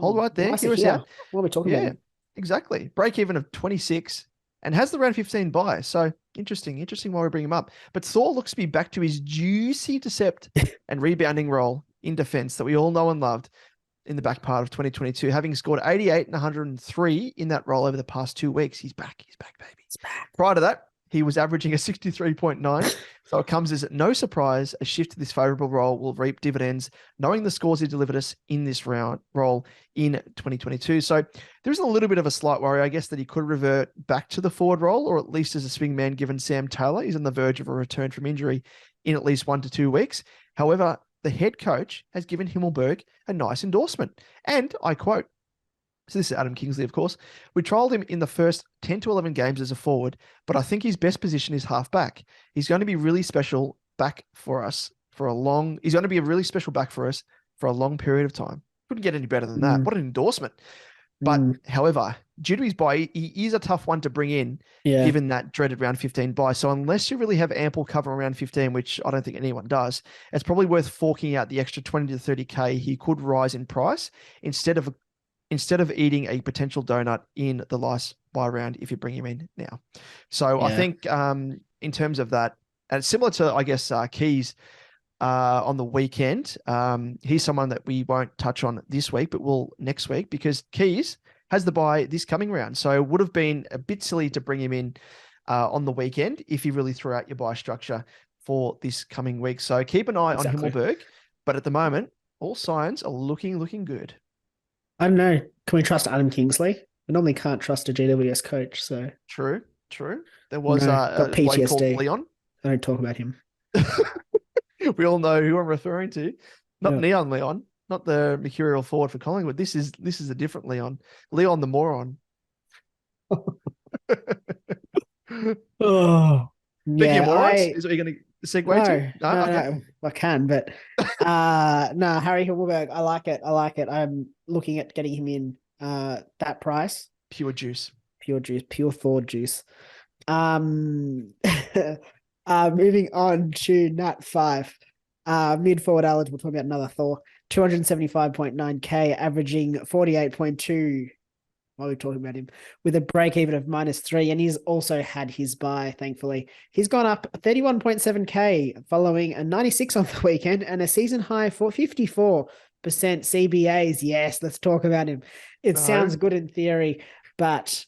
hold right there. Nice. What are we talking about? Exactly. Break even of 26 and has the round 15 buy. So interesting why we bring him up. But Thor looks to be back to his juicy decept and rebounding role in defense that we all know and loved in the back part of 2022, having scored 88 and 103 in that role over the past 2 weeks. He's back, baby. He's back. Prior to that, he was averaging a 63.9. So it comes as no surprise, a shift to this favorable role will reap dividends, knowing the scores he delivered us in this round role in 2022. So there's a little bit of a slight worry, I guess, that he could revert back to the forward role, or at least as a swing man, given Sam Taylor is on the verge of a return from injury in at least 1 to 2 weeks. However, the head coach has given Himmelberg a nice endorsement. And I quote, so this is Adam Kingsley, of course, we trialled him in the first 10 to 11 games as a forward, but I think his best position is halfback. He's going to be really special back for us he's going to be a really special back for us for a long period of time. Couldn't get any better than that. What an endorsement. But however, due to his buy, he is a tough one to bring in, given that dreaded round 15 buy. So unless you really have ample cover around 15, which I don't think anyone does, it's probably worth forking out the extra 20 to 30k. He could rise in price instead of eating a potential donut in the last buy round if you bring him in now. So I think in terms of that, and it's similar to, I guess, Keys on the weekend. He's someone that we won't touch on this week, but we'll next week, because Keys has the buy this coming round. So it would have been a bit silly to bring him in on the weekend if you really threw out your buy structure for this coming week. So keep an eye on Himmelberg, but at the moment, all signs are looking good. I don't know. Can we trust Adam Kingsley? We normally can't trust a GWS coach. So True. There was a PTSD. bloke called Leon. I don't talk about him. We all know who I'm referring to. Not Neon Leon, not the mercurial forward for Collingwood. This is a different Leon. Leon the moron. Oh, Speaking of morons, is what you're going to segue to? No, I can, but no, Harry Himmelberg, I like it. I'm looking at getting him in that price. Pure juice, pure Thor juice. Moving on to Nat 5. Mid forward eligible, talking about another Thor, 275.9k, averaging 48.2 while we're talking about him, with a break even of -3, and he's also had his bye, thankfully. He's gone up 31.7k following a 96 on the weekend and a season high for 54% CBAs. Yes, let's talk about him. It sounds good in theory, but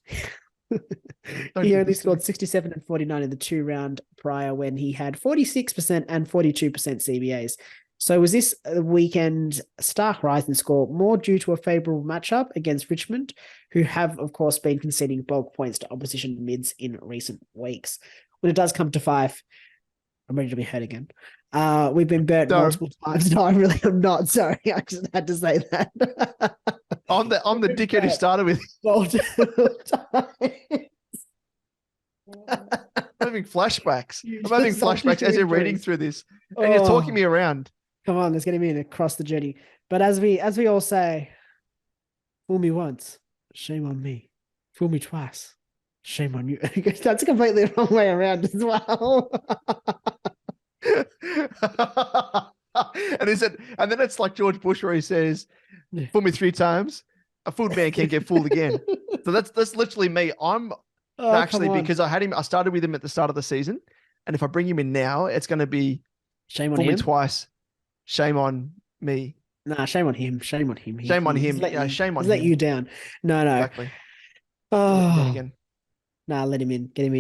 he only scored 67 and 49 in the 2-round prior, when he had 46% and 42% CBAs. So was this weekend stark rise in score more due to a favourable matchup against Richmond, who have, of course, been conceding bulk points to opposition mids in recent weeks? When it does come to 5, I'm ready to be hurt again. We've been burnt multiple times. No, I'm not. Sorry, I just had to say that. I'm the dickhead who started with multiple times. I'm having flashbacks. As you're reading through this, and you're talking me around. Come on, let's get him in across the journey. But as we all say, fool me once, shame on me. Fool me twice, shame on you. That's completely the wrong way around as well. And then it's like George Bush, where he says, "Fool me 3 times, a fooled man can't get fooled again." So that's literally me. Because I started with him at the start of the season, and if I bring him in now, it's going to be shame on fool him me twice, shame on me. Nah, shame on him. Shame on him. Shame on him. Yeah, shame on him. Let you down. No. Exactly. Oh. Nah, let him in. Get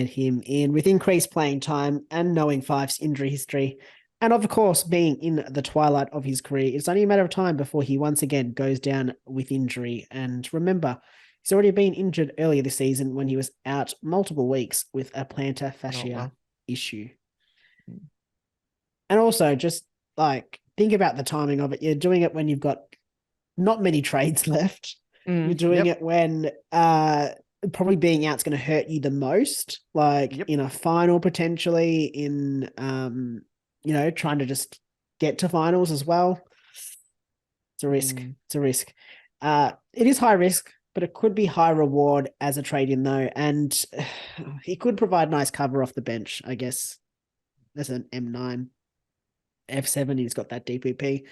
him in with increased playing time and knowing Fife's injury history. And of course, being in the twilight of his career, it's only a matter of time before he once again goes down with injury. And remember, he's already been injured earlier this season when he was out multiple weeks with a plantar fascia issue. And also, just like, think about the timing of it. You're doing it when you've got not many trades left. You're doing it when probably being out is going to hurt you the most, like in a final potentially, in trying to just get to finals as well. It's a risk. It is high risk, but it could be high reward as a trade-in though, and he could provide nice cover off the bench, I guess. There's an M9, F7, he's got that DPP.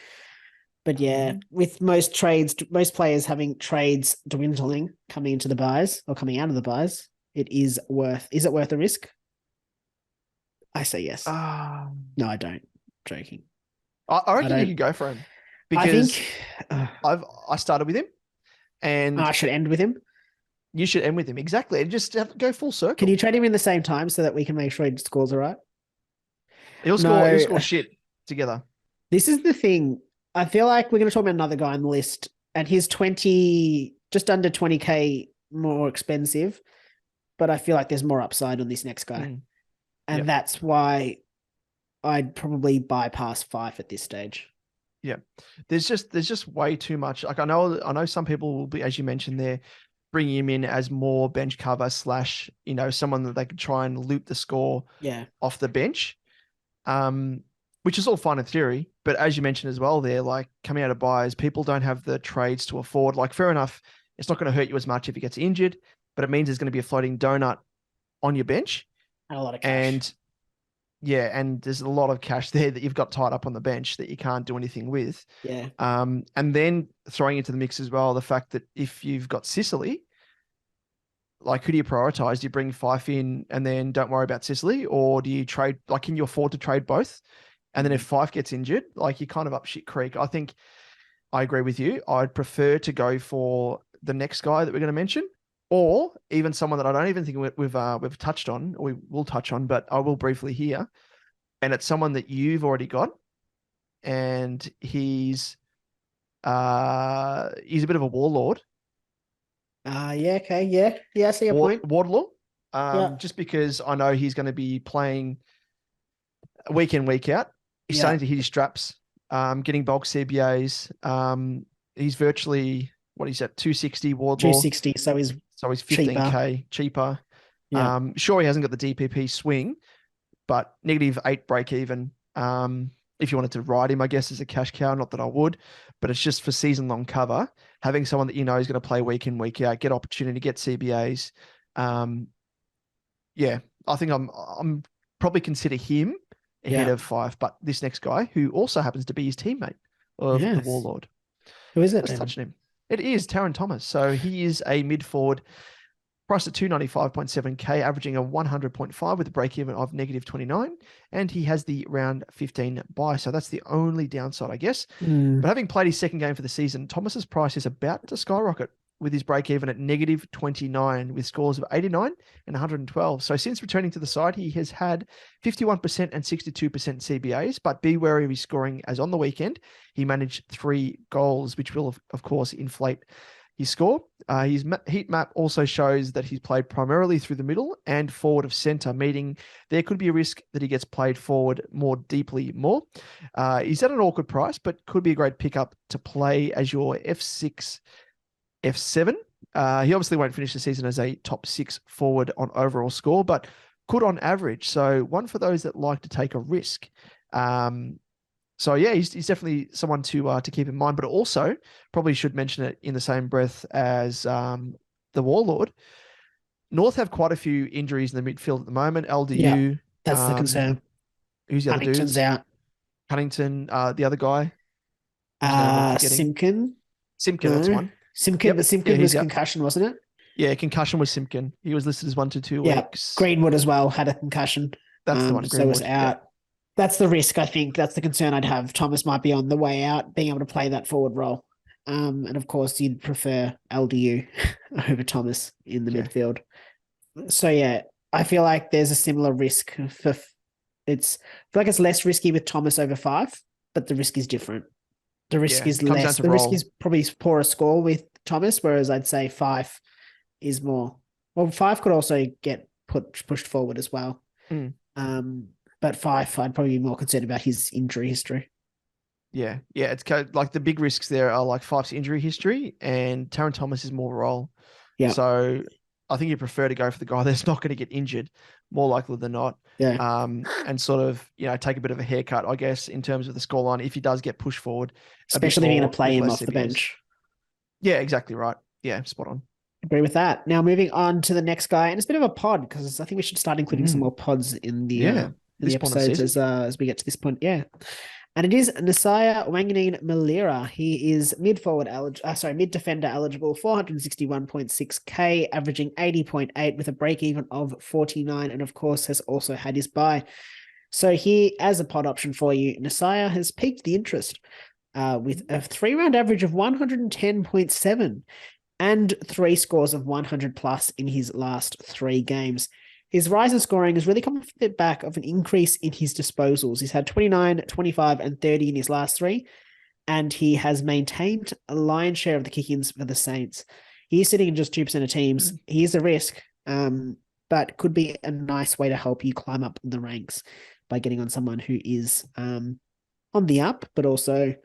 But yeah, with most players having trades dwindling coming into the buys or coming out of the buys, is it worth the risk? I say yes. No, I don't. Joking. I reckon you could go for him, because I started with him, and I should end with him. You should end with him, exactly, and just go full circle. Can you trade him in the same time so that we can make sure he scores all right? He'll score shit together. This is the thing. I feel like we're going to talk about another guy on the list, and he's just under 20k more expensive, but I feel like there's more upside on this next guy. And that's why I'd probably bypass Fife at this stage. Yeah. There's just way too much. Like, I know some people will be, as you mentioned there, bringing him in as more bench cover / someone that they could try and loop the score off the bench. Which is all fine in theory, but as you mentioned as well there, like, coming out of buys, people don't have the trades to afford. Like, fair enough, it's not going to hurt you as much if he gets injured, but it means there's going to be a floating donut on your bench. And a lot of cash. And there's a lot of cash there that you've got tied up on the bench that you can't do anything with. Yeah. And then throwing into the mix as well, the fact that if you've got Sicily, like, who do you prioritize? Do you bring Fife in and then don't worry about Sicily? Or do you trade, like, can you afford to trade both? And then if Fife gets injured, like, you're kind of up shit creek. I think I agree with you. I'd prefer to go for the next guy that we're going to mention, or even someone that I don't even think we've touched on, or we will touch on, but I will briefly here. And it's someone that you've already got, and he's a bit of a warlord. Okay. Yeah, I see your point. Wardlaw. Just because I know he's going to be playing week in, week out. He's starting to hit his straps getting bulk CBAs. He's virtually, what he's at, 260 Wardlaw. 260, so he's 15K cheaper. Yeah. Sure, he hasn't got the DPP swing, but -8 break even. If you wanted to ride him, I guess, as a cash cow, not that I would, but it's just for season-long cover. Having someone that you know is going to play week in, week out, get opportunity, get CBAs. Yeah, I think I'm probably consider him ahead of Fife, but this next guy, who also happens to be his teammate of the Warlord. Who is it? Let's touch him. It is Taran Thomas. So he is a mid-forward, priced at 295.7K, averaging a 100.5 with a break-even of -29, and he has the round 15 buy. So that's the only downside, I guess. But having played his second game for the season, Thomas's price is about to skyrocket with his break-even at -29 with scores of 89 and 112. So since returning to the side, he has had 51% and 62% CBAs, but be wary of his scoring, as on the weekend, he managed 3 goals, which will, of course, inflate his score. His heat map also shows that he's played primarily through the middle and forward of centre, meaning there could be a risk that he gets played forward more deeply more. He's at an awkward price, but could be a great pickup to play as your F6, F7. He obviously won't finish the season as a top 6 forward on overall score, but could on average. So one for those that like to take a risk. So yeah, he's definitely someone to keep in mind, but also probably should mention it in the same breath as the Warlord. North have quite a few injuries in the midfield at the moment. LDU. That's the concern. Who's the other dude? Huntington's out. Huntington, the other guy. Simpkin. Simpkin, that's one. Simpkin, but Simpkin was concussion, wasn't it? Yeah, concussion was Simpkin. He was listed as 1 to 2 weeks. Greenwood as well had a concussion. That's the one. So was out. That's the risk, I think. That's the concern I'd have. Thomas might be on the way out, being able to play that forward role. And of course, you'd prefer LDU over Thomas in the midfield. So yeah, I feel like there's a similar risk for I feel like it's less risky with Thomas over Fife, but the risk is different. The risk is less. The risk is probably poorer score with Thomas, whereas I'd say Fife is more. Well, Fife could also get pushed forward as well. But Fife, I'd probably be more concerned about his injury history. Yeah. It's like the big risks there are like Fife's injury history, and Taran Thomas is more role. Yeah. So I think you prefer to go for the guy that's not going to get injured, more likely than not. Yeah. And sort of, take a bit of a haircut, I guess, in terms of the scoreline if he does get pushed forward. Especially if you're going to play him off the bench. Yeah, exactly right. Yeah, spot on. Agree with that. Now moving on to the next guy, and it's a bit of a pod because I think we should start including some more pods in the episodes as we get to this point. Yeah. And it is Nasiah Wanganeen Malira. He is mid defender eligible, 461.6K, averaging 80.8 with a break even of 49, and of course has also had his bye. So here, as a pod option for you, Nasiah has piqued the interest with a 3-round average of 110.7 and 3 scores of 100 plus in his last 3 games. His rise in scoring has really come off the back of an increase in his disposals. He's had 29, 25, and 30 in his last 3, and he has maintained a lion's share of the kick-ins for the Saints. He is sitting in just 2% of teams. He is a risk, but could be a nice way to help you climb up in the ranks by getting on someone who is on the up, but also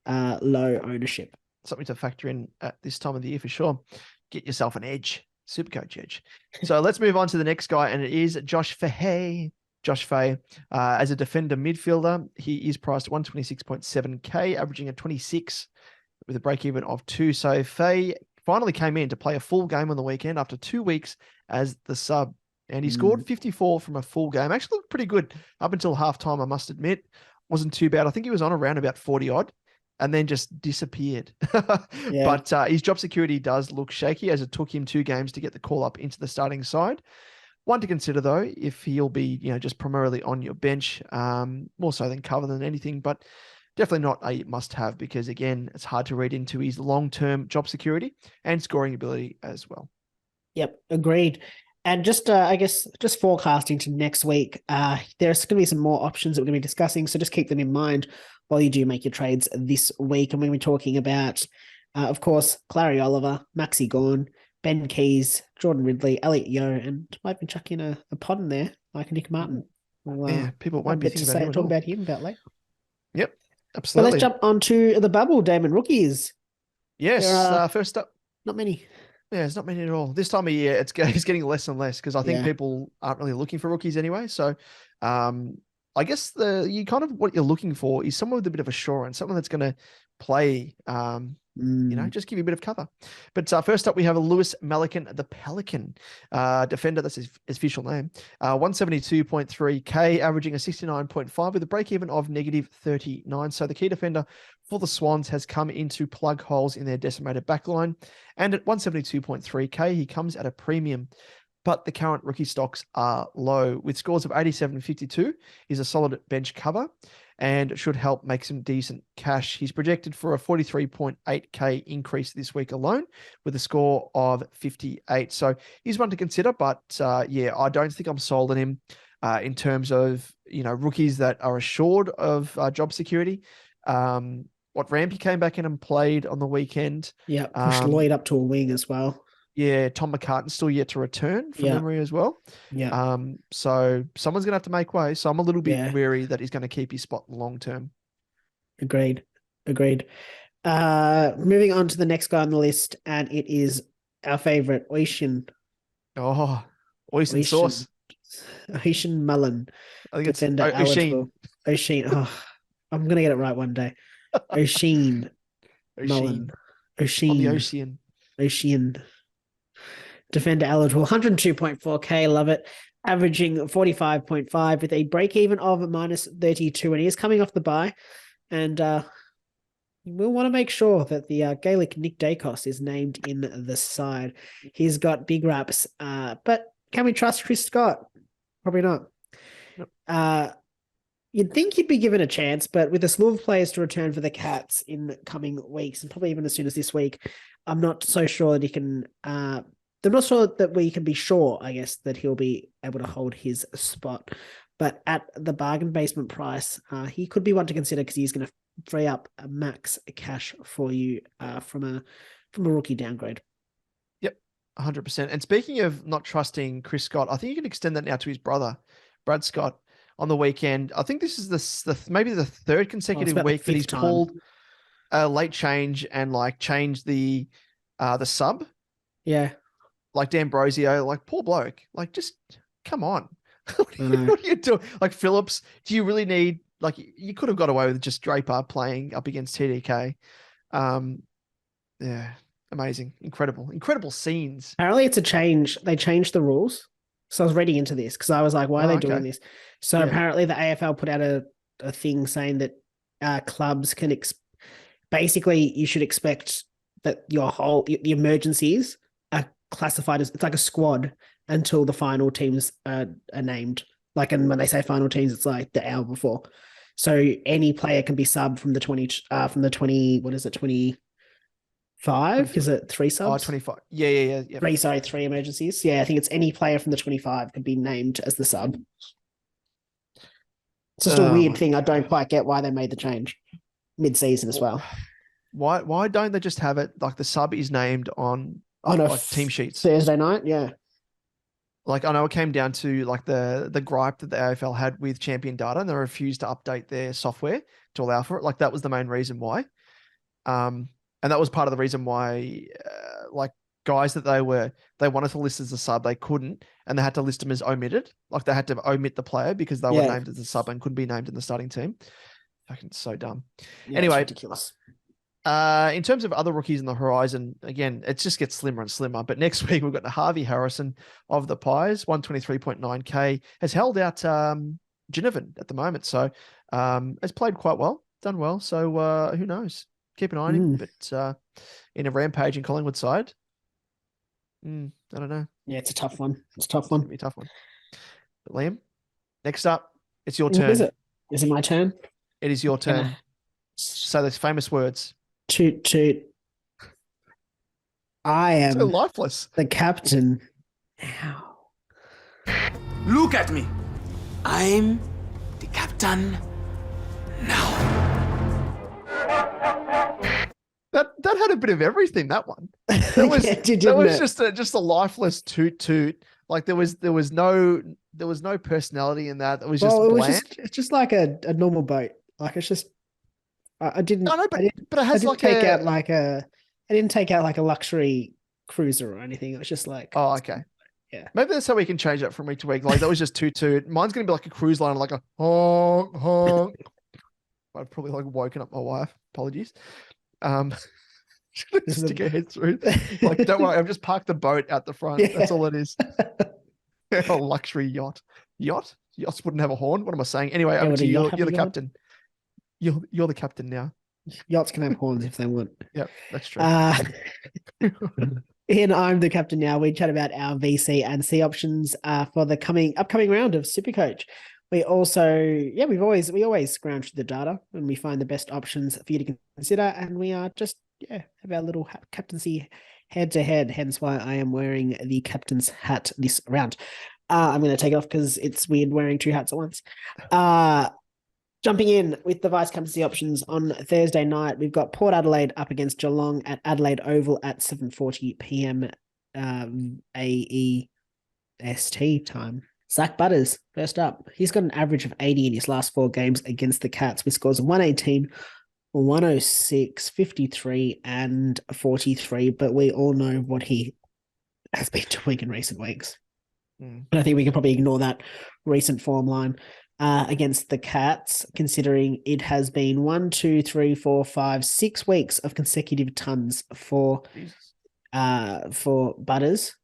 low ownership. Something to factor in at this time of the year for sure. Get yourself an edge. SuperCoach edge. So let's move on to the next guy, and it is Josh Fahey. Josh Fahey, as a defender midfielder, he is priced 126.7K, averaging a 26 with a break-even of 2. So Fahey finally came in to play a full game on the weekend after 2 weeks as the sub, and he scored 54 from a full game. Actually looked pretty good up until halftime, I must admit. Wasn't too bad. I think he was on around about 40-odd. And then just disappeared. But his job security does look shaky, as it took him 2 games to get the call up into the starting side. One to consider, though, if he'll be, just primarily on your bench, more so than cover than anything, but definitely not a must-have because, again, it's hard to read into his long-term job security and scoring ability as well. Yep, agreed. And just, just forecasting to next week, there's going to be some more options that we're going to be discussing, so just keep them in mind while you do make your trades this week. And we're going to be talking about, of course, Clarry Oliver, Maxi Gawn, Ben Keys, Jordan Ridley, Elliot Yeo, and might be chucking a pod in there, like Nick Martin. People won't be thinking about him. Talk about him about later. Yep. Absolutely. But let's jump onto the bubble, Damon. Rookies. Yes. First up. Not many. Yeah, there's not many at all. This time of year, it's getting less and less because I think people aren't really looking for rookies anyway. So, I guess what you're looking for is someone with a bit of assurance, someone that's going to play, just give you a bit of cover. But first up, we have a Lewis Melican, the Pelican defender. That's his official name. 172.3K, averaging a 69.5 with a break-even of -39. So the key defender for the Swans has come in to plug holes in their decimated backline. And at 172.3K, he comes at a premium. But the current rookie stocks are low. With scores of 87 and 52, he's a solid bench cover and should help make some decent cash. He's projected for a 43.8K increase this week alone with a score of 58. So he's one to consider, but I don't think I'm sold on him in terms of, rookies that are assured of job security. Rampy came back in and played on the weekend. Yeah, pushed Lloyd up to a wing as well. Yeah, Tom McCartan's still yet to return from memory as well. Yeah. So someone's going to have to make way. So I'm a little bit wary that he's going to keep his spot long term. Agreed. Moving on to the next guy on the list, and it is our favorite, Ocean. Oh, Ocean sauce. Ocean Mullen. I think it's Ocean. Ocean. Oh, I'm going to get it right one day. Ocean Mullen. Ocean. On the Ocean. Ocean. Defender eligible, 102.4K, love it. Averaging 45.5 with a break-even of -32, and he is coming off the bye. And we'll want to make sure that the Gaelic Nick Dacos is named in the side. He's got big raps, but can we trust Chris Scott? Probably not. Nope. You'd think he'd be given a chance, but with a slew of players to return for the Cats in the coming weeks, and probably even as soon as this week, I'm not so sure that he can... I'm not sure that we can be sure, I guess, that he'll be able to hold his spot. But at the bargain basement price, he could be one to consider because he's going to free up a max cash for you from a rookie downgrade. Yep, 100%. And speaking of not trusting Chris Scott, I think you can extend that now to his brother, Brad Scott, on the weekend. I think this is maybe the third consecutive week that he's pulled a late change and changed the sub. Yeah. Like D'Ambrosio, poor bloke. Just come on. What are you doing? Phillips, do you really need, you could have got away with just Draper playing up against TDK. Yeah, amazing. Incredible scenes. Apparently it's a change. They changed the rules. So I was reading into this because I was like, why are they doing this? So apparently the AFL put out a thing saying that clubs can, basically you should expect that the emergencies are classified as, it's like a squad until the final teams are named. And when they say final teams, it's like the hour before. So any player can be subbed from the 20, what is it, 25? Is it 3 subs? 25. Yeah. 3 emergencies. Yeah, I think it's any player from the 25 can be named as the sub. It's just a weird thing. I don't quite get why they made the change mid-season as well. Why don't they just have it the sub is named on team sheets Thursday night? Yeah. I know it came down to the gripe that the AFL had with Champion Data, and they refused to update their software to allow for it. That was the main reason why. And that was part of the reason why, guys that they wanted to list as a sub, they couldn't, and they had to list them as omitted. They had to omit the player because they were named as a sub and couldn't be named in the starting team. Fucking so dumb. Yeah, anyway, ridiculous. In terms of other rookies in the horizon, again, it just gets slimmer and slimmer. But next week, we've got Harvey Harrison of the Pies, 123.9K, has held out Ginnivan at the moment. So has played quite well, done well. So who knows? Keep an eye on him. But in a rampaging Collingwood side, I don't know. Yeah, it's a tough one. It's going to be a tough one. But Liam, next up, it's your turn. Is it? Is it my turn? It is your turn. Say those famous words. Toot, toot. I am so lifeless. The captain. Ow. Look at me. I'm the captain now. That had a bit of everything, that one. That was, that was just a lifeless toot toot. There was no personality in that. It was just bland. It's just like a normal boat. It's just I didn't. No, but it has I didn't take out like a luxury cruiser or anything. It was just like. Oh, okay. Yeah. Maybe that's how we can change that from week to week. Like that was just 2-2. Mine's gonna be like a cruise line, like a honk honk. I've probably like woken up my wife. Apologies. Stick her head through. Like, don't worry, I've just parked the boat out the front. Yeah. That's all it is. A luxury yacht. Yachts wouldn't have a horn. What am I saying? Anyway, over to you. You're the captain. You're the captain now. Yachts can have horns if they want. Yep, that's true. And I'm the captain now. We chat about our VC and C options for the upcoming round of SuperCoach. We also, we always scrounge through the data and we find the best options for you to consider. And we are just, have our little captaincy head to head. Hence why I am wearing the captain's hat this round. I'm going to take it off because it's weird wearing two hats at once. Jumping in with the vice captaincy options on Thursday night, we've got Port Adelaide up against Geelong at Adelaide Oval at 7:40 p.m. AEST time. Zach Butters, first up. He's got an average of 80 in his last 4 games against the Cats with scores of 118, 106, 53, and 43. But we all know what he has been doing in recent weeks. And I think we can probably ignore that recent form line against the Cats, considering it has been 6 weeks of consecutive tons for Butters,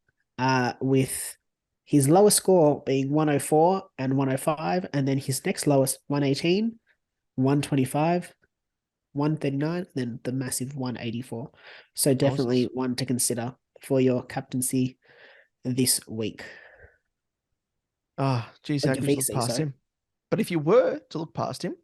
with his lowest score being 104 and 105, and then his next lowest 118, 125, 139, then the massive 184. So definitely one to consider for your captaincy this week. Geez, how could you look past him? But if you were to look past him,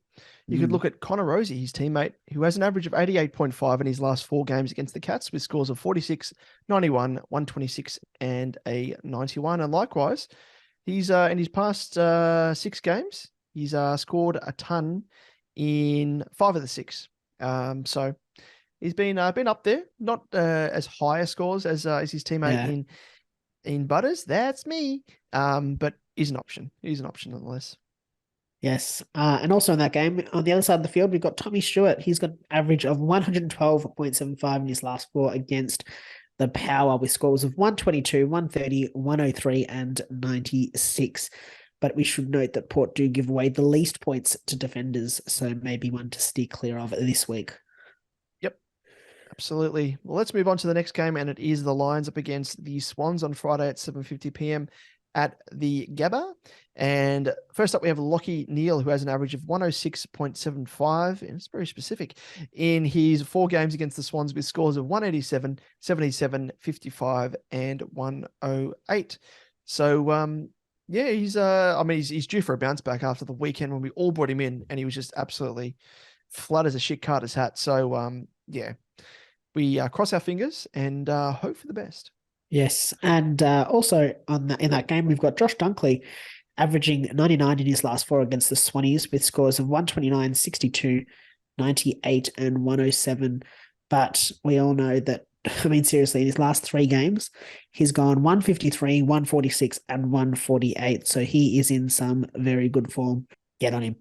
you could look at Connor Rosie, his teammate, who has an average of 88.5 in his last 4 games against the Cats with scores of 46, 91, 126, and a 91. And likewise, he's in his past 6 games, he's scored a ton in 5 of the 6. So he's been up there, not as high a scores as his teammate in Butters. That's me. But he's an option. He's an option nonetheless. Yes. And also in that game, on the other side of the field, we've got Tommy Stewart. He's got an average of 112.75 in his last 4 against the Power with scores of 122, 130, 103, and 96. But we should note that Port do give away the least points to defenders, so maybe one to steer clear of this week. Yep, absolutely. Well, let's move on to the next game, and it is the Lions up against the Swans on Friday at 7:50 p.m. at the Gabba. And first up, we have Lockie Neal, who has an average of 106.75, and it's very specific, in his 4 games against the Swans with scores of 187, 77, 55, and 108. So, he's due for a bounce back after the weekend when we all brought him in, and he was just absolutely flat as a shit Carter's hat. So, we cross our fingers and hope for the best. Yes, and also in that game, we've got Josh Dunkley averaging 99 in his last 4 against the Swannies with scores of 129, 62, 98, and 107. But we all know that, seriously, in his last 3 games, he's gone 153, 146, and 148. So he is in some very good form. Get on him.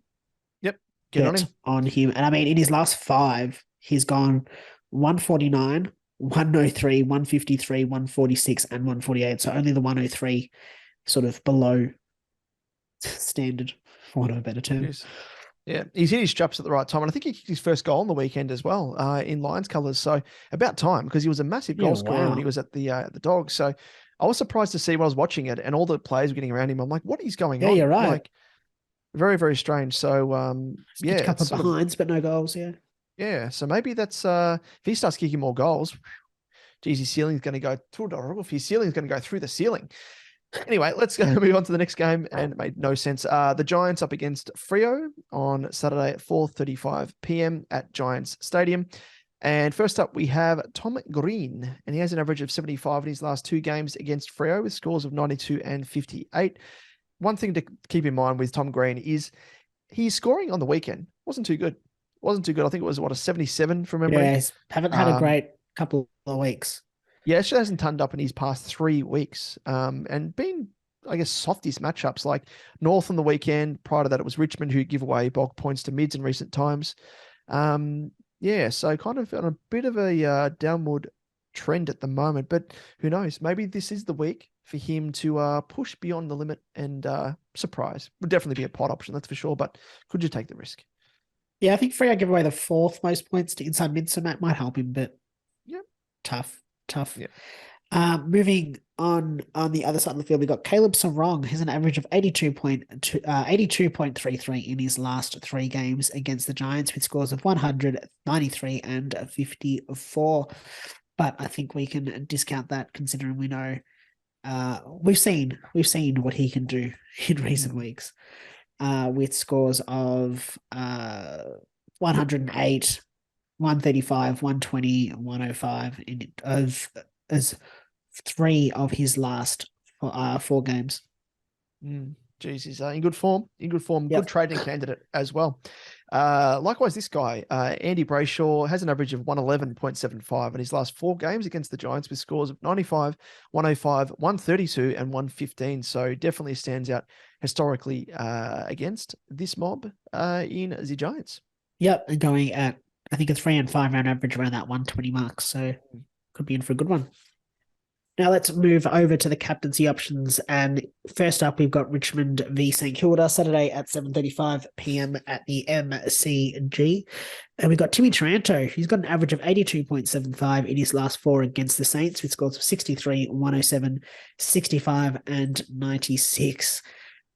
Yep, get on him. And in his last 5, he's gone 149, 103, 153, 146, and 148. So only the 103 sort of below standard, for want of a better term. Yes. Yeah, he's hit his straps at the right time. And I think he kicked his first goal on the weekend as well in Lions colours. So about time, because he was a massive goal scorer when he was at the Dogs. So I was surprised to see when I was watching it and all the players were getting around him. I'm like, what is going on? Yeah, you're right. Like, very, very strange. So, a couple of behinds, but no goals, yeah. Yeah, so maybe that's, if he starts kicking more goals, geez, his ceiling's going to go through the ceiling. Anyway, let's go move on to the next game, and it made no sense. The Giants up against Freo on Saturday at 4:35 p.m. at Giants Stadium. And first up, we have Tom Green, and he has an average of 75 in his last 2 games against Freo with scores of 92 and 58. One thing to keep in mind with Tom Green is he's scoring on the weekend. Wasn't too good. I think it was, a 77 from memory. Yeah, haven't had a great couple of weeks. Yeah, it hasn't turned up in his past 3 weeks and been, I guess, softies matchups like North on the weekend. Prior to that, it was Richmond who give away bulk points to mids in recent times. So kind of on a bit of a downward trend at the moment, but who knows? Maybe this is the week for him to push beyond the limit and surprise. Would definitely be a pot option, that's for sure, but could you take the risk? Yeah, I think Freo give away the 4th most points to inside mid, so that might help him, but tough. Yeah. Moving on the other side of the field, we got Caleb Sarong. He's an average of 82.33 in his last 3 games against the Giants, with scores of 100, 93, and 54. But I think we can discount that, considering we know we've seen what he can do in recent weeks, with scores of 108, 135, 120, 105 as 3 of his last 4 games. Geez, he's in good form. Yep. Good trading candidate as well. Likewise, this guy, Andy Brayshaw, has an average of 111.75 in his last 4 games against the Giants, with scores of 95, 105, 132, and 115. So definitely stands out historically against this mob in the Giants. Yep, and going at, I think, a 3 and 5 round average around that 120 mark. So could be in for a good one. Now let's move over to the captaincy options. And first up, we've got Richmond v St Kilda, Saturday at 7:35 p.m. at the MCG. And we've got Timmy Taranto. He's got an average of 82.75 in his last 4 against the Saints, with scores of 63, 107, 65, and 96.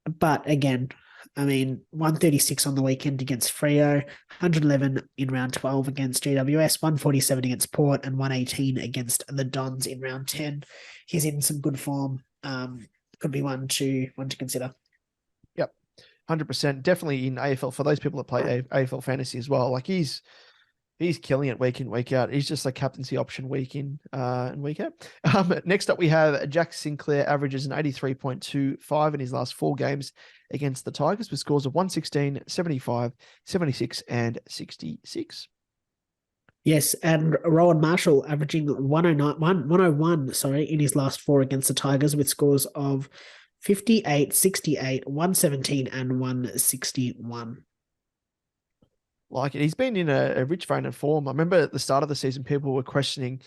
But again, 136 on the weekend against Freo, 111 in round 12 against GWS, 147 against Port, and 118 against the Dons in round 10. He's in some good form. Could be one to consider. Yep, 100%. Definitely in AFL, for those people that play AFL fantasy as well. Like he's killing it week in, week out. He's just a captaincy option week in and week out. Next up, we have Jack Sinclair, averages an 83.25 in his last 4 games against the Tigers, with scores of 116, 75, 76, and 66. Yes, and Rowan Marshall averaging 101 in his last 4 against the Tigers, with scores of 58, 68, 117, and 161. Like it. He's been in a rich vein of form. I remember at the start of the season, people were questioning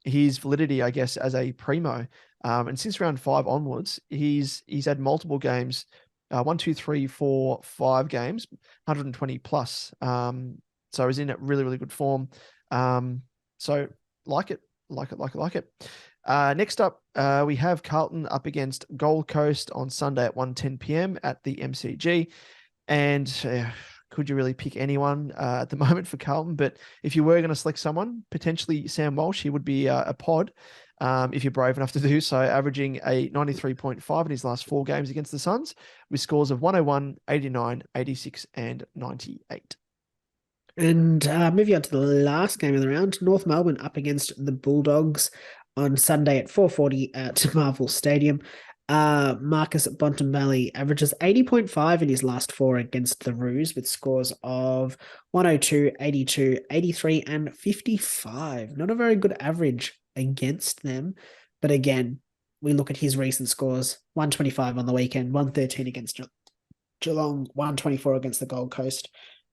his validity, I guess, as a primo. And since round 5 onwards, he's had multiple games, 1, 2, 3, 4, 5 games, 120 plus. So he's in a really, really good form. So like it. Next up, we have Carlton up against Gold Coast on Sunday at 1:10 p.m. at the MCG. And could you really pick anyone at the moment for Carlton? But if you were going to select someone, potentially Sam Walsh, he would be a pod if you're brave enough to do so, averaging a 93.5 in his last 4 games against the Suns, with scores of 101, 89, 86, and 98. And moving on to the last game of the round, North Melbourne up against the Bulldogs on Sunday at 4:40 at Marvel Stadium. Marcus Bontempelli averages 80.5 in his last 4 against the Roos, with scores of 102, 82, 83, and 55. Not a very good average against them. But again, we look at his recent scores: 125 on the weekend, 113 against Geelong, 124 against the Gold Coast.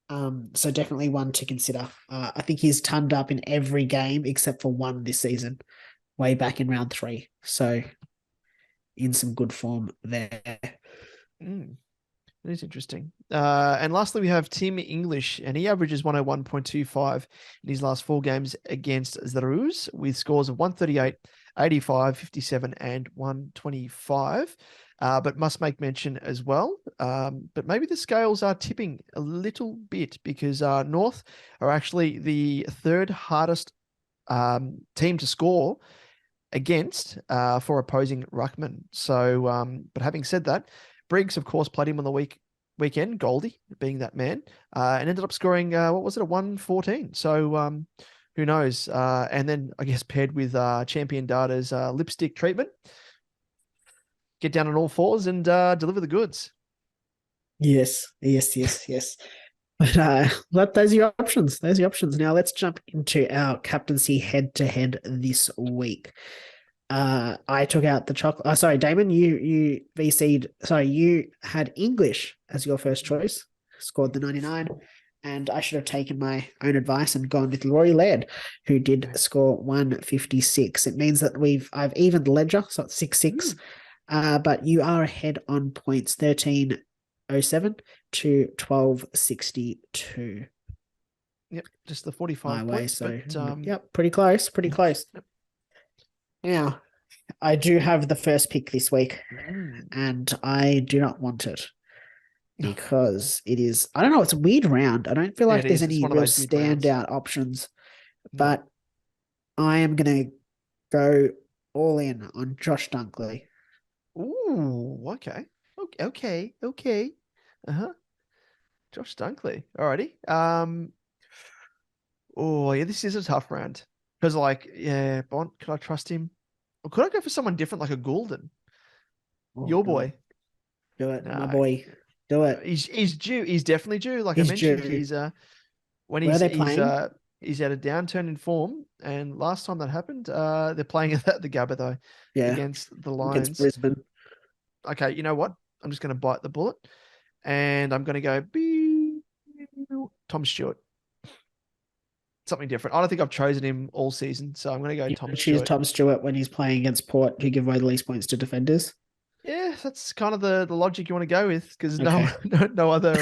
So definitely one to consider. I think he's turned up in every game except for one this season, way back in round 3. So in some good form there. That is interesting. And lastly, we have Tim English, and he averages 101.25 in his last 4 games against the Roos, with scores of 138, 85, 57, and 125. But must make mention as well. But maybe the scales are tipping a little bit, because North are actually the 3rd hardest team to score against for opposing ruckman. So, but having said that, Briggs, of course, played him on the weekend, Goldie being that man, and ended up scoring, a 114. So who knows? And then I guess paired with Champion Data's lipstick treatment, get down on all 4s and deliver the goods. Yes. But those are your options. Now let's jump into our captaincy head-to-head this week. I took out the chocolate. Sorry, Damon, you VC'd. Sorry, you had English as your first choice. Scored the 99. And I should have taken my own advice and gone with Rory Laird, who did score 156. It means that I've evened the ledger, so it's 6-6. But you are ahead on points, 1307 to 1262. Yep, just the 45 my way. points. So, But, yep, pretty close. Yep. Now, I do have the first pick this week, and I do not want it because it is, I don't know, it's a weird round. I don't feel like there's any real standout options, but I am going to go all in on Josh Dunkley. Ooh, okay. Josh Dunkley. Alrighty. Oh, yeah, this is a tough round. Because, Bont, could I trust him? Or could I go for someone different, like a Goulden? Your boy. Do it, my boy. Do it. He's due. He's definitely due. Like I mentioned, due. he's at a downturn in form. And last time that happened, they're playing at the Gabba though. Yeah. Against the Lions. Against Brisbane. Okay, you know what? I'm just going to bite the bullet, and I'm going to go Tom Stewart. Something different. I don't think I've chosen him all season, so I'm going to go Tom Stewart. Choose Tom Stewart when he's playing against Port, who give away the least points to defenders. Yeah, that's kind of the logic you want to go with, because no other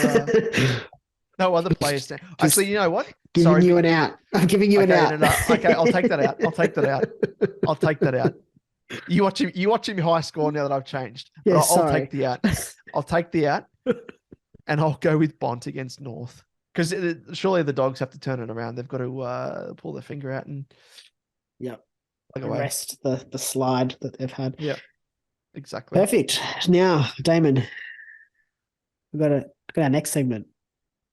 players. Actually, you know what? Giving you an out. I'm giving you an out. No. Okay, I'll take that out. I'll take that out. You watch him high score now that I've changed. Yeah, I'll take the out. I'll take the out, and I'll go with Bont against North, because surely the Dogs have to turn it around. They've got to pull their finger out and arrest the slide that they've had. Yeah, exactly. Perfect. Now, Damon, we've got our next segment.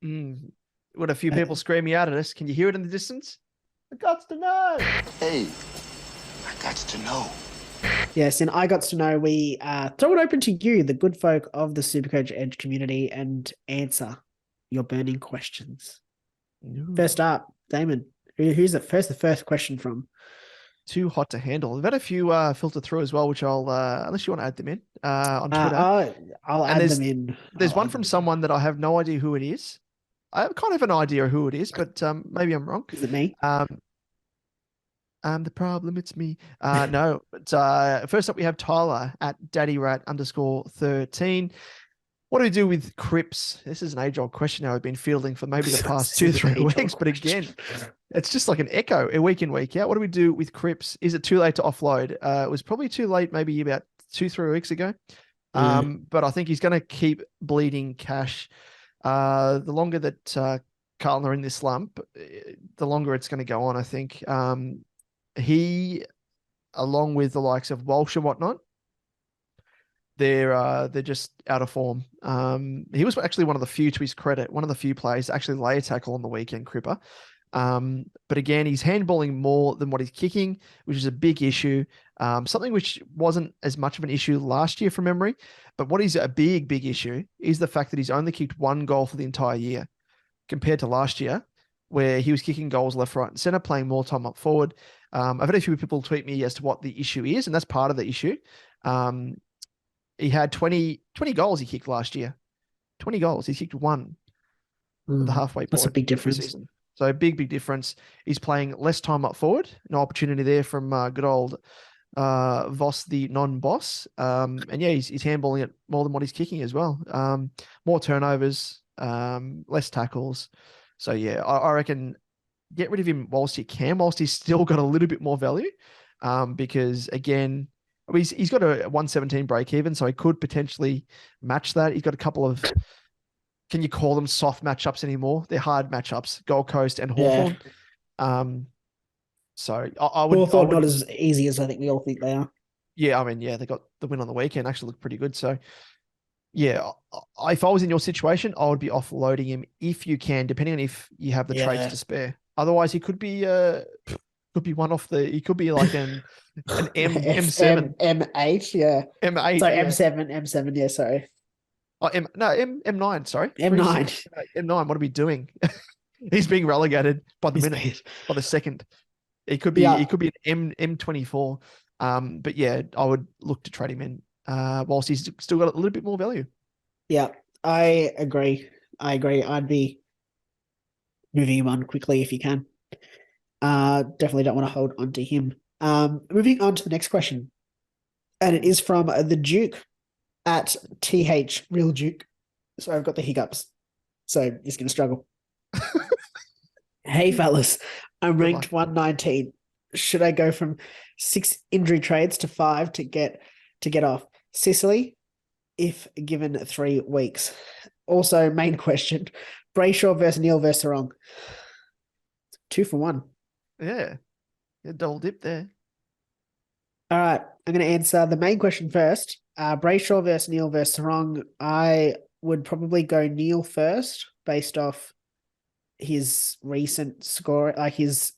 We've got a few people screaming out at us. Can you hear it in the distance? I got to know. Hey, I got to know. Yes, and I got to know, we throw it open to you, the good folk of the SuperCoach Edge community, and answer your burning questions. Ooh. First up, Damon, who's the first question from? Too hot to handle. We've had a few filter through as well, which I'll, unless you want to add them in on Twitter. I'll add them in. There's one from someone that I have no idea who it is. I have kind of an idea who it is, but maybe I'm wrong. Is it me? I'm the problem. It's me. No, but first up we have Tyler at daddyrat_13. What do we do with Crips? This is an age-old question now I've been fielding for maybe the past 2-3 weeks, but again, it's just like an echo week in, week out. What do we do with Crips? Is it too late to offload? It was probably too late maybe about 2-3 weeks ago. But I think he's going to keep bleeding cash. The longer that Carlton are in this slump, the longer it's going to go on, I think. He, along with the likes of Walsh and whatnot, they're just out of form. He was actually one of the few, to his credit, one of the few players to actually lay a tackle on the weekend, Cripper. But again, he's handballing more than what he's kicking, which is a big issue. Something which wasn't as much of an issue last year from memory. But what is a big, big issue is the fact that he's only kicked one goal for the entire year compared to last year, where he was kicking goals left, right, and center, playing more time up forward. I've had a few people tweet me as to what the issue is, and that's part of the issue. He had 20 goals he kicked last year. 20 goals. He kicked one at the halfway point. That's a big difference. Season. So big difference. He's playing less time up forward. No opportunity there from good old Voss, the non-boss. And yeah, he's handballing it more than what he's kicking as well. More turnovers, less tackles. So yeah, I reckon get rid of him whilst you can, whilst he's still got a little bit more value. Because again, he's got a 117 break even, so he could potentially match that. He's got a couple of, can you call them soft matchups anymore? They're hard matchups, Gold Coast and Hawthorn. Yeah. So I would... Hawthorn not as easy as I think we all think they are. Yeah, I mean, yeah, they got the win on the weekend, actually looked pretty good. So yeah, if I was in your situation, I would be offloading him if you can, depending on if you have the traits to spare. Otherwise, he could be one off the... He could be like an M7. M8, yeah. M8. Sorry, yeah. M7, yeah, sorry. Oh, M9, sorry. M9. M9, what are we doing? He's being relegated by the minute, by the second. He could be an M24. But yeah, I would look to trade him in whilst he's still got a little bit more value. Yeah, I agree. I'd be moving him on quickly if you can. Definitely don't want to hold on to him. Moving on to the next question. And it is from the Duke at TH Real Duke. So I've got the hiccups. So he's going to struggle. Hey, fellas, I'm ranked 119. Should I go from 6 injury trades to 5 to get off Sicily if given 3 weeks? Also, main question, Brayshaw versus Neil versus Sarong. 2 for 1. Yeah. Double dip there. All right. I'm going to answer the main question first. Brayshaw versus Neil versus Sarong. I would probably go Neil first based off his recent score, like his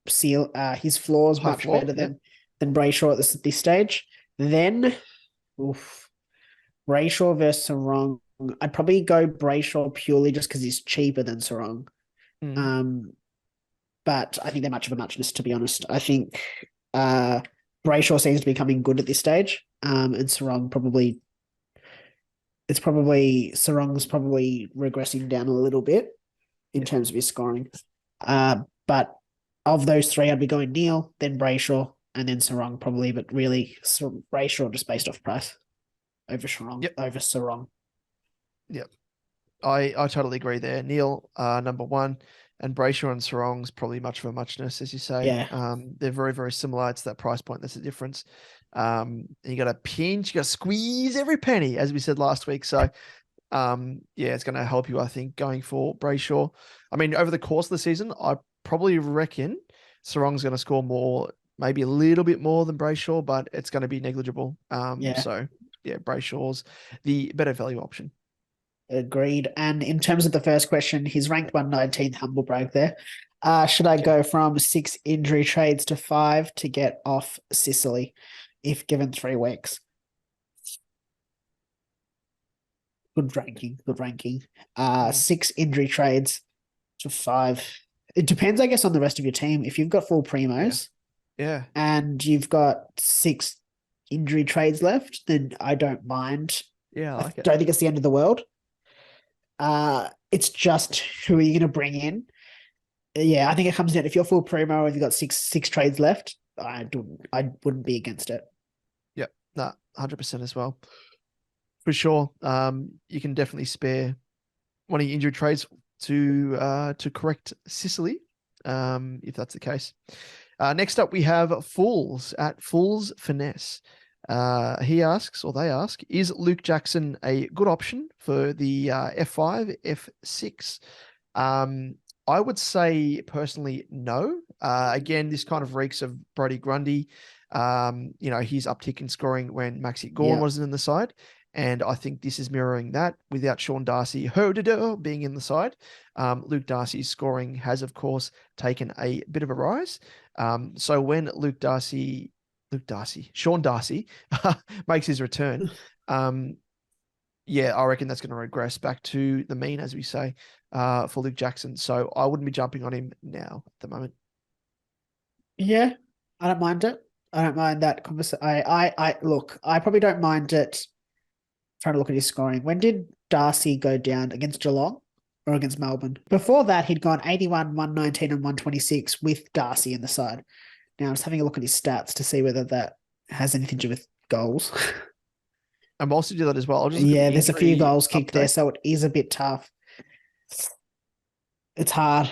floor's much better than Brayshaw at this stage. Then, Brayshaw versus Sarong. I'd probably go Brayshaw purely just because he's cheaper than Sarong. But I think they're much of a muchness, to be honest. I think Brayshaw seems to be becoming good at this stage, and Sarong's probably regressing down a little bit in terms of his scoring. But of those 3, I'd be going Neil, then Brayshaw, and then Sarong probably, but really Brayshaw just based off price over Sarong. Yep. I totally agree there. Neil, number 1, and Brayshaw and Sarong's probably much of a muchness, as you say. Yeah. They're very, very similar. It's that price point that's the difference. You got to pinch, you got to squeeze every penny, as we said last week. So, it's going to help you, I think, going for Brayshaw. I mean, over the course of the season, I probably reckon Sarong's going to score more, maybe a little bit more than Brayshaw, but it's going to be negligible. So, Brayshaw's the better value option. Agreed. And in terms of the first question, he's ranked 119th, humble brag there. Should I go from 6 injury trades to 5 to get off Sicily if given 3 weeks? Good ranking. 6 injury trades to 5. It depends, I guess, on the rest of your team. If you've got full primos, and you've got 6 injury trades left, then I don't mind. Yeah, I like it. Don't think it's the end of the world. It's just who are you going to bring in? I think it comes down if you're full primo and you've got six trades left. I wouldn't be against it. Yep, 100% as well. For sure. You can definitely spare one of your injured trades to correct Sicily, if that's the case. Next up, we have Fools at Fools Finesse. They ask, is Luke Jackson a good option for the F5, F6? I would say personally, no. Again, this kind of reeks of Brodie Grundy. His uptick in scoring when Maxi Gawn wasn't in the side. And I think this is mirroring that without Sean Darcy being in the side. Luke Darcy's scoring has, of course, taken a bit of a rise. So when Sean Darcy makes his return, I reckon that's going to regress back to the mean, as we say, for Luke Jackson. So I wouldn't be jumping on him now at the moment. Yeah, I don't mind it. I don't mind that conversation. I probably don't mind it. Trying to look at his scoring. When did Darcy go down against Geelong or against Melbourne? Before that, he'd gone 81, 119 and 126 with Darcy in the side. Now, I was having a look at his stats to see whether that has anything to do with goals. I'm also do that as well. There's a few goals kicked there, so it is a bit tough. It's hard.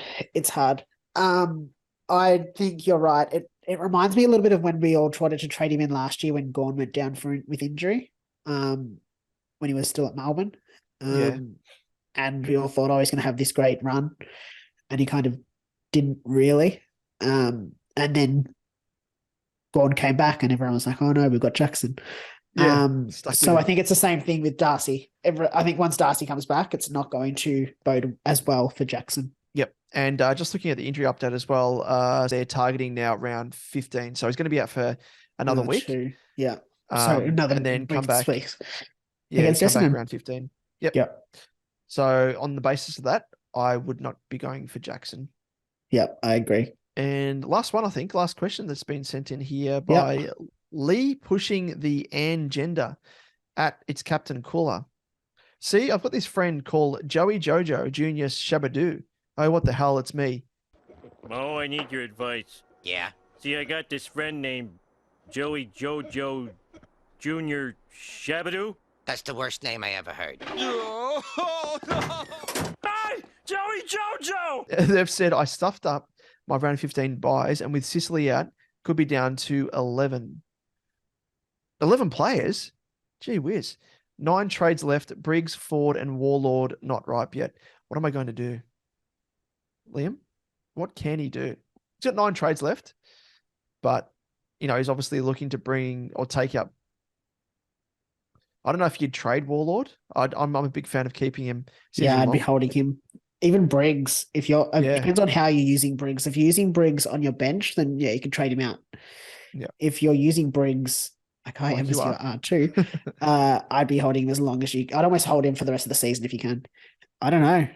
I think you're right. It reminds me a little bit of when we all tried to trade him in last year when Gawn went down with injury. When he was still at Melbourne. And we all thought, he's going to have this great run. And he kind of didn't really. And then Gawn came back and everyone was like, oh no, we've got Jackson. So I think it's the same thing with Darcy. I think once Darcy comes back, it's not going to bode as well for Jackson. Yep. And just looking at the injury update as well, they're targeting now round 15. So he's going to be out for another week. 2. Yeah. So another and then come back. Against come back around 15. Yep. So on the basis of that, I would not be going for Jackson. Yep, I agree. And last question that's been sent in here by Lee pushing the and gender at its Captain Cooler. See, I've got this friend called Joey Jojo Junior Shabadoo. Oh, what the hell? It's me. Mo, I need your advice. Yeah? See, I got this friend named Joey Jojo Jr. Shabadoo. That's the worst name I ever heard. Hey! Joey Jojo! They've said I stuffed up my round 15 buys, and with Sicily out, could be down to 11. 11 players? Gee whiz. 9 trades left. Briggs, Ford, and Warlord not ripe yet. What am I going to do? Liam, what can he do? He's got 9 trades left, but, he's obviously looking to bring or take up. I don't know if you'd trade Warlord. I'm a big fan of keeping him. Yeah, I'd be holding him. Even Briggs, if you're, it depends on how you're using Briggs. If you're using Briggs on your bench, then yeah, you can trade him out. Yeah. If you're using Briggs, like I am as you are too, I'd be holding him as long as you. I'd almost hold him for the rest of the season if you can. I don't know.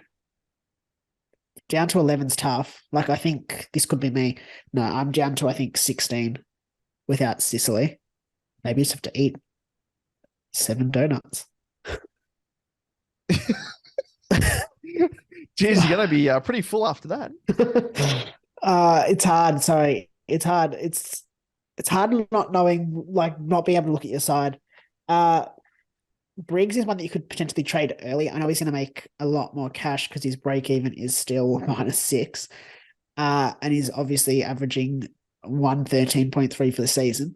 Down to 11's tough. Like, I think this could be me. No, I'm down to, I think, 16 without Sicily. Maybe you just have to eat 7 donuts. Jeez, you're going to be pretty full after that. It's hard. Sorry. It's hard. It's hard not knowing, like, not being able to look at your side. Briggs is one that you could potentially trade early. I know he's going to make a lot more cash because his break even is still -6. And he's obviously averaging 113.3 for the season.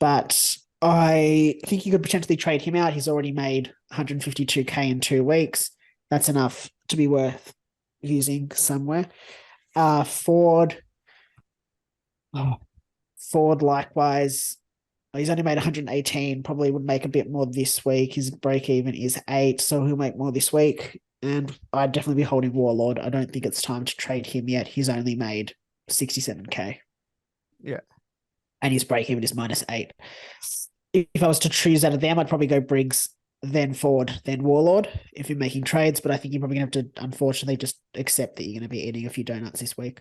But I think you could potentially trade him out. He's already made 152K in 2 weeks. That's enough to be worth using somewhere. Ford likewise. He's only made 118, probably would make a bit more this week. His break even is 8, so he'll make more this week. And I'd definitely be holding Warlord. I don't think it's time to trade him yet. He's only made 67K. Yeah. And his break even is -8. If I was to choose out of them, I'd probably go Briggs, then Ford, then Warlord if you're making trades. But I think you're probably going to have to, unfortunately, just accept that you're going to be eating a few donuts this week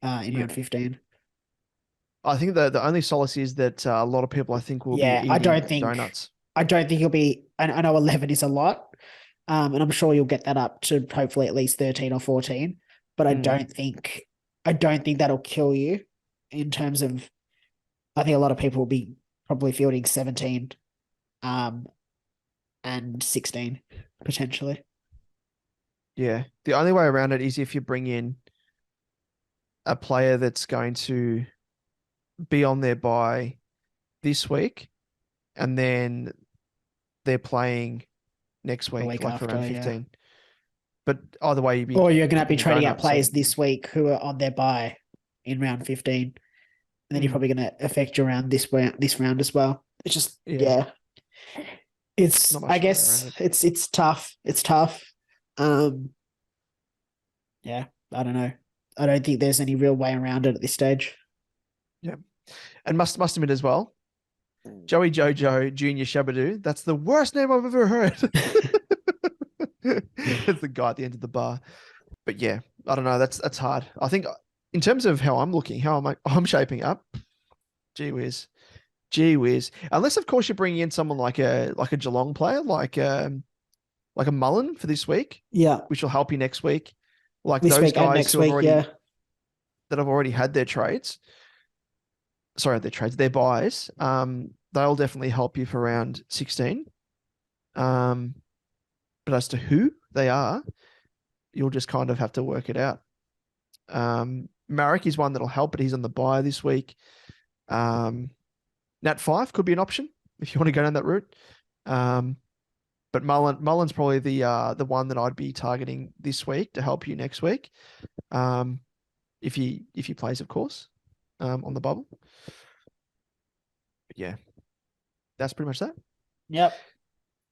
in round 15. I think the only solace is that a lot of people, I think, will be eating donuts. I don't think you'll be. I know 11 is a lot, and I'm sure you'll get that up to hopefully at least 13 or 14. But I don't think that'll kill you in terms of. I think a lot of people will be probably fielding 17, and 16 potentially. Yeah, the only way around it is if you bring in a player that's going to be on their bye this week, and then they're playing next week, like for round 15. Yeah. But either way, you're going to be trading out players this week who are on their bye in round 15, and then you're probably going to affect your round this round as well. It's just It's I guess it's tough. It's tough. Yeah, I don't know. I don't think there's any real way around it at this stage. Yeah. And must admit as well, Joey Jojo Jr. Shabadoo, that's the worst name I've ever heard. It's the guy at the end of the bar. But yeah, I don't know. That's hard. I think in terms of how I'm looking, I'm shaping up. Gee whiz. Unless of course you're bringing in someone like a Geelong player, like a Mullen for this week. Yeah. Which will help you next week. Like this those week guys next who week, that have already had their trades. Sorry, their buys. They'll definitely help you for round 16. But as to who they are, you'll just kind of have to work it out. Marek is one that'll help, but he's on the buy this week. Nat 5 could be an option if you want to go down that route. But Mullen's probably the one that I'd be targeting this week to help you next week. If he plays, of course, on the bubble. But yeah, that's pretty much that. Yep.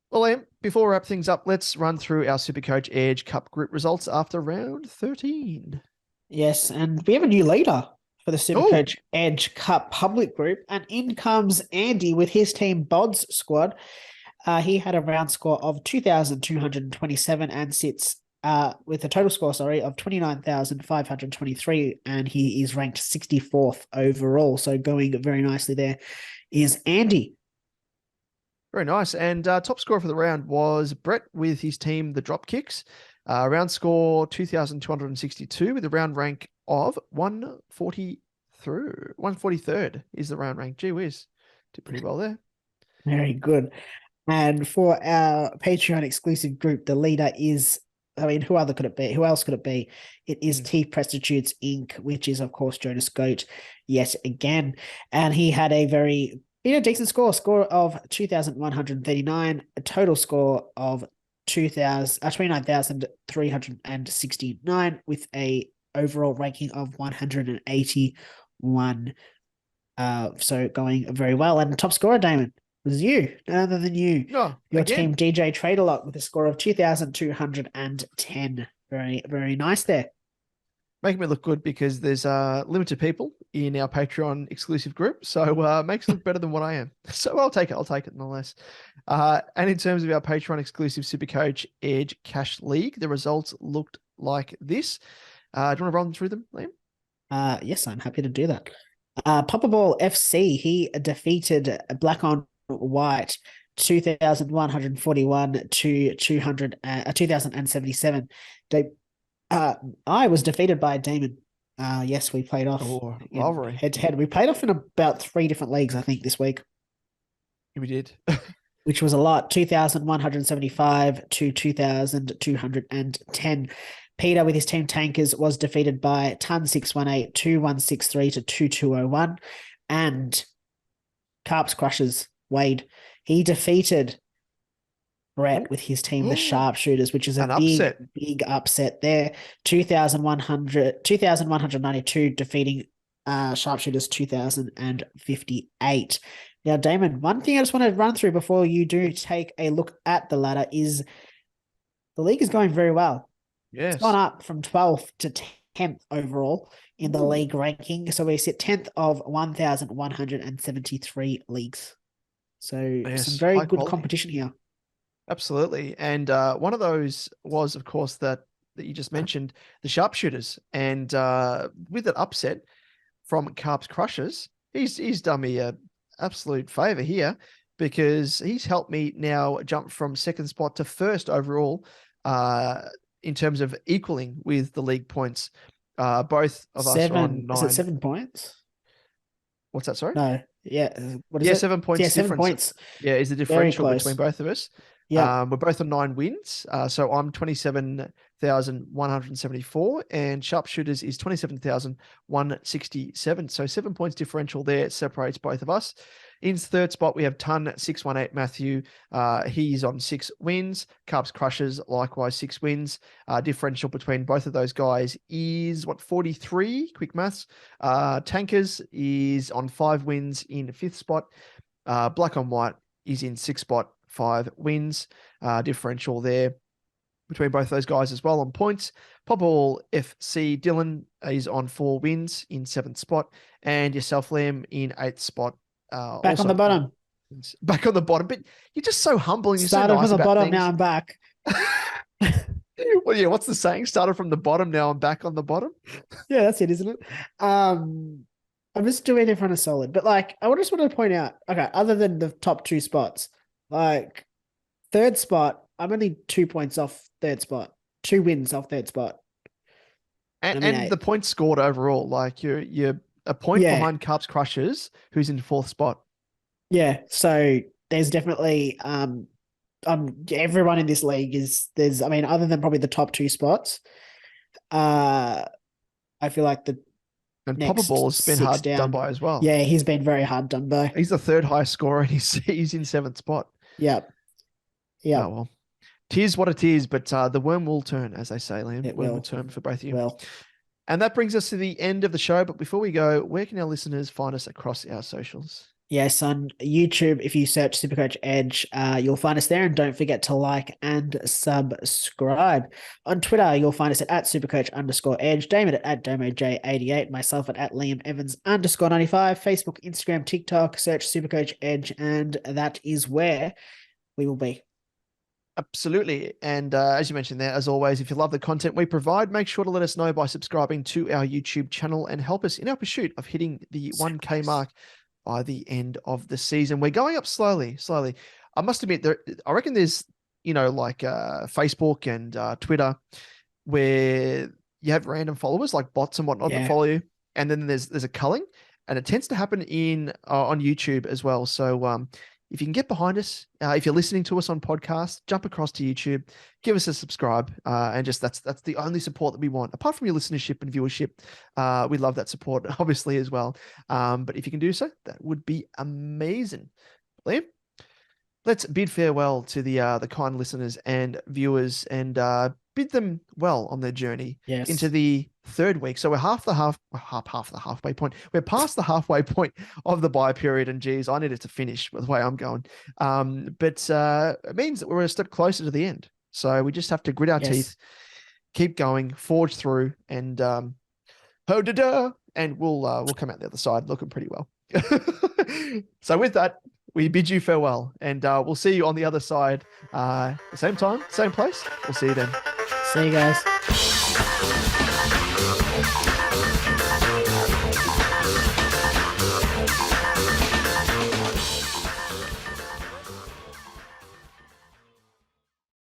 Well, Liam, before we wrap things up, let's run through our SuperCoach Edge Cup group results after round 13. Yes, and we have a new leader for the SuperCoach Edge Cup public group, and in comes Andy with his team Bod's squad. He had a round score of 2,227 and sits with a total score, of 29,523, and he is ranked 64th overall. So going very nicely there is Andy. Very nice. And top scorer for the round was Brett with his team, the Dropkicks. Round score 2,262 with a round rank of 143rd is the round rank. Gee whiz. Did pretty well there. Very good. And for our Patreon exclusive group, the leader is, I mean, who else could it be? It is T Prostitutes Inc., which is, of course, Jonas Goat yet again. And he had a very, decent score of 2,139, a total score of 29,369 with a overall ranking of 181. So going very well. And the top scorer, Damon, was you, none other than you. Oh, Your again. team, DJ Traderlock, with a score of 2,210. Very, very nice there. Making me look good because there's limited people in our Patreon exclusive group. So makes it look better than what I am. So I'll take it nonetheless. And in terms of our Patreon exclusive SuperCoach Edge Cash League, the results looked like this. Do you want to run through them, Liam? Yes, I'm happy to do that. Papa Ball FC, he defeated Black on White 2,141 to 2,077. I was defeated by Damon. Yes, we played off rivalry head to head. We played off in about 3 different leagues, I think, this week. We did. Which was a lot. 2,175 to 2,210. Peter with his team Tankers was defeated by Ton 618, 2163 to 2201. And Carps Crushers, Wade, he defeated Brett with his team, the Sharpshooters, which is a big upset there. 2,192 defeating Sharpshooters 2,058. Now, Damon, one thing I just want to run through before you do take a look at the ladder is the league is going very well. Yes. It's gone up from 12th to 10th overall in the league ranking. So we sit 10th of 1,173 leagues. So some very good quality competition here. Absolutely. And one of those was, of course, that you just mentioned, the Sharpshooters. And with an upset from Carps Crushers, he's done me an absolute favor here because he's helped me now jump from second spot to first overall in terms of equaling with the league points. Both of us are on 9. Is it 7 points? What's that, sorry? No. Yeah. What is it? 7 points. Yeah, 7 points. Yeah, is the differential between both of us. Yeah. We're both on 9 wins. So I'm 27,174 and Sharpshooters is 27,167. So 7 points differential there separates both of us. In third spot, we have Ton 618 Matthew. He's on 6 wins. Carps Crushers, likewise 6 wins. Differential between both of those guys is 43? Quick maths. Tankers is on 5 wins in 5th spot. Black on White is in 6th spot, 5 wins. Differential there between both those guys as well on points. Popball FC Dylan is on 4 wins in 7th spot. And yourself, Liam, in 8th spot. Back on the bottom. Back on the bottom. But you're just so humble and you're Started so nice from the bottom, things. now I'm back. Well, yeah, what's the saying? Started from the bottom, now I'm back on the bottom. Yeah, that's it, isn't it? I'm just doing it for a solid. But like, I just want to point out, okay, other than the top 2 spots, like 3rd spot, I'm only 2 points off 3rd spot. 2 wins off 3rd spot. And the points scored overall, like you're a point behind Carps Crushers, who's in 4th spot. Yeah, so there's definitely everyone in this league other than probably the top 2 spots, I feel like and Papa Ball has been hard done by as well. Yeah, he's been very hard done by. He's the 3rd highest scorer and he's in 7th spot. Yep. Yeah. Oh well. Tis what it is, but the worm will turn, as they say, Liam. It worm will will turn for both of you. Well. And that brings us to the end of the show. But before we go, where can our listeners find us across our socials? Yes, on YouTube, if you search SuperCoach Edge, you'll find us there. And don't forget to like and subscribe. On Twitter, you'll find us at @SuperCoach_Edge, Damon at DomoJ88, myself at Liam Evans_95, Facebook, Instagram, TikTok, search SuperCoach Edge, and that is where we will be. Absolutely. And as you mentioned there, as always, if you love the content we provide, make sure to let us know by subscribing to our YouTube channel and help us in our pursuit of hitting the 1K mark by the end of the season. We're going up slowly. I must admit, I reckon there's like Facebook and Twitter, where you have random followers like bots and whatnot that follow you, and then there's a culling, and it tends to happen on YouTube as well. So if you can get behind us, if you're listening to us on podcast, jump across to YouTube, give us a subscribe, and just that's the only support that we want. Apart from your listenership and viewership, we love that support obviously as well. But if you can do so, that would be amazing. Liam, let's bid farewell to the kind listeners and viewers, and bid them well on their journey into the third week. So we're half the halfway point. We're past the halfway point of the buy period, and geez, I needed to finish with the way I'm going. But it means that we're a step closer to the end. So we just have to grit our teeth, keep going, forge through, and and we'll come out the other side looking pretty well. So with that, we bid you farewell, and we'll see you on the other side. Same time, same place. We'll see you then. See you guys.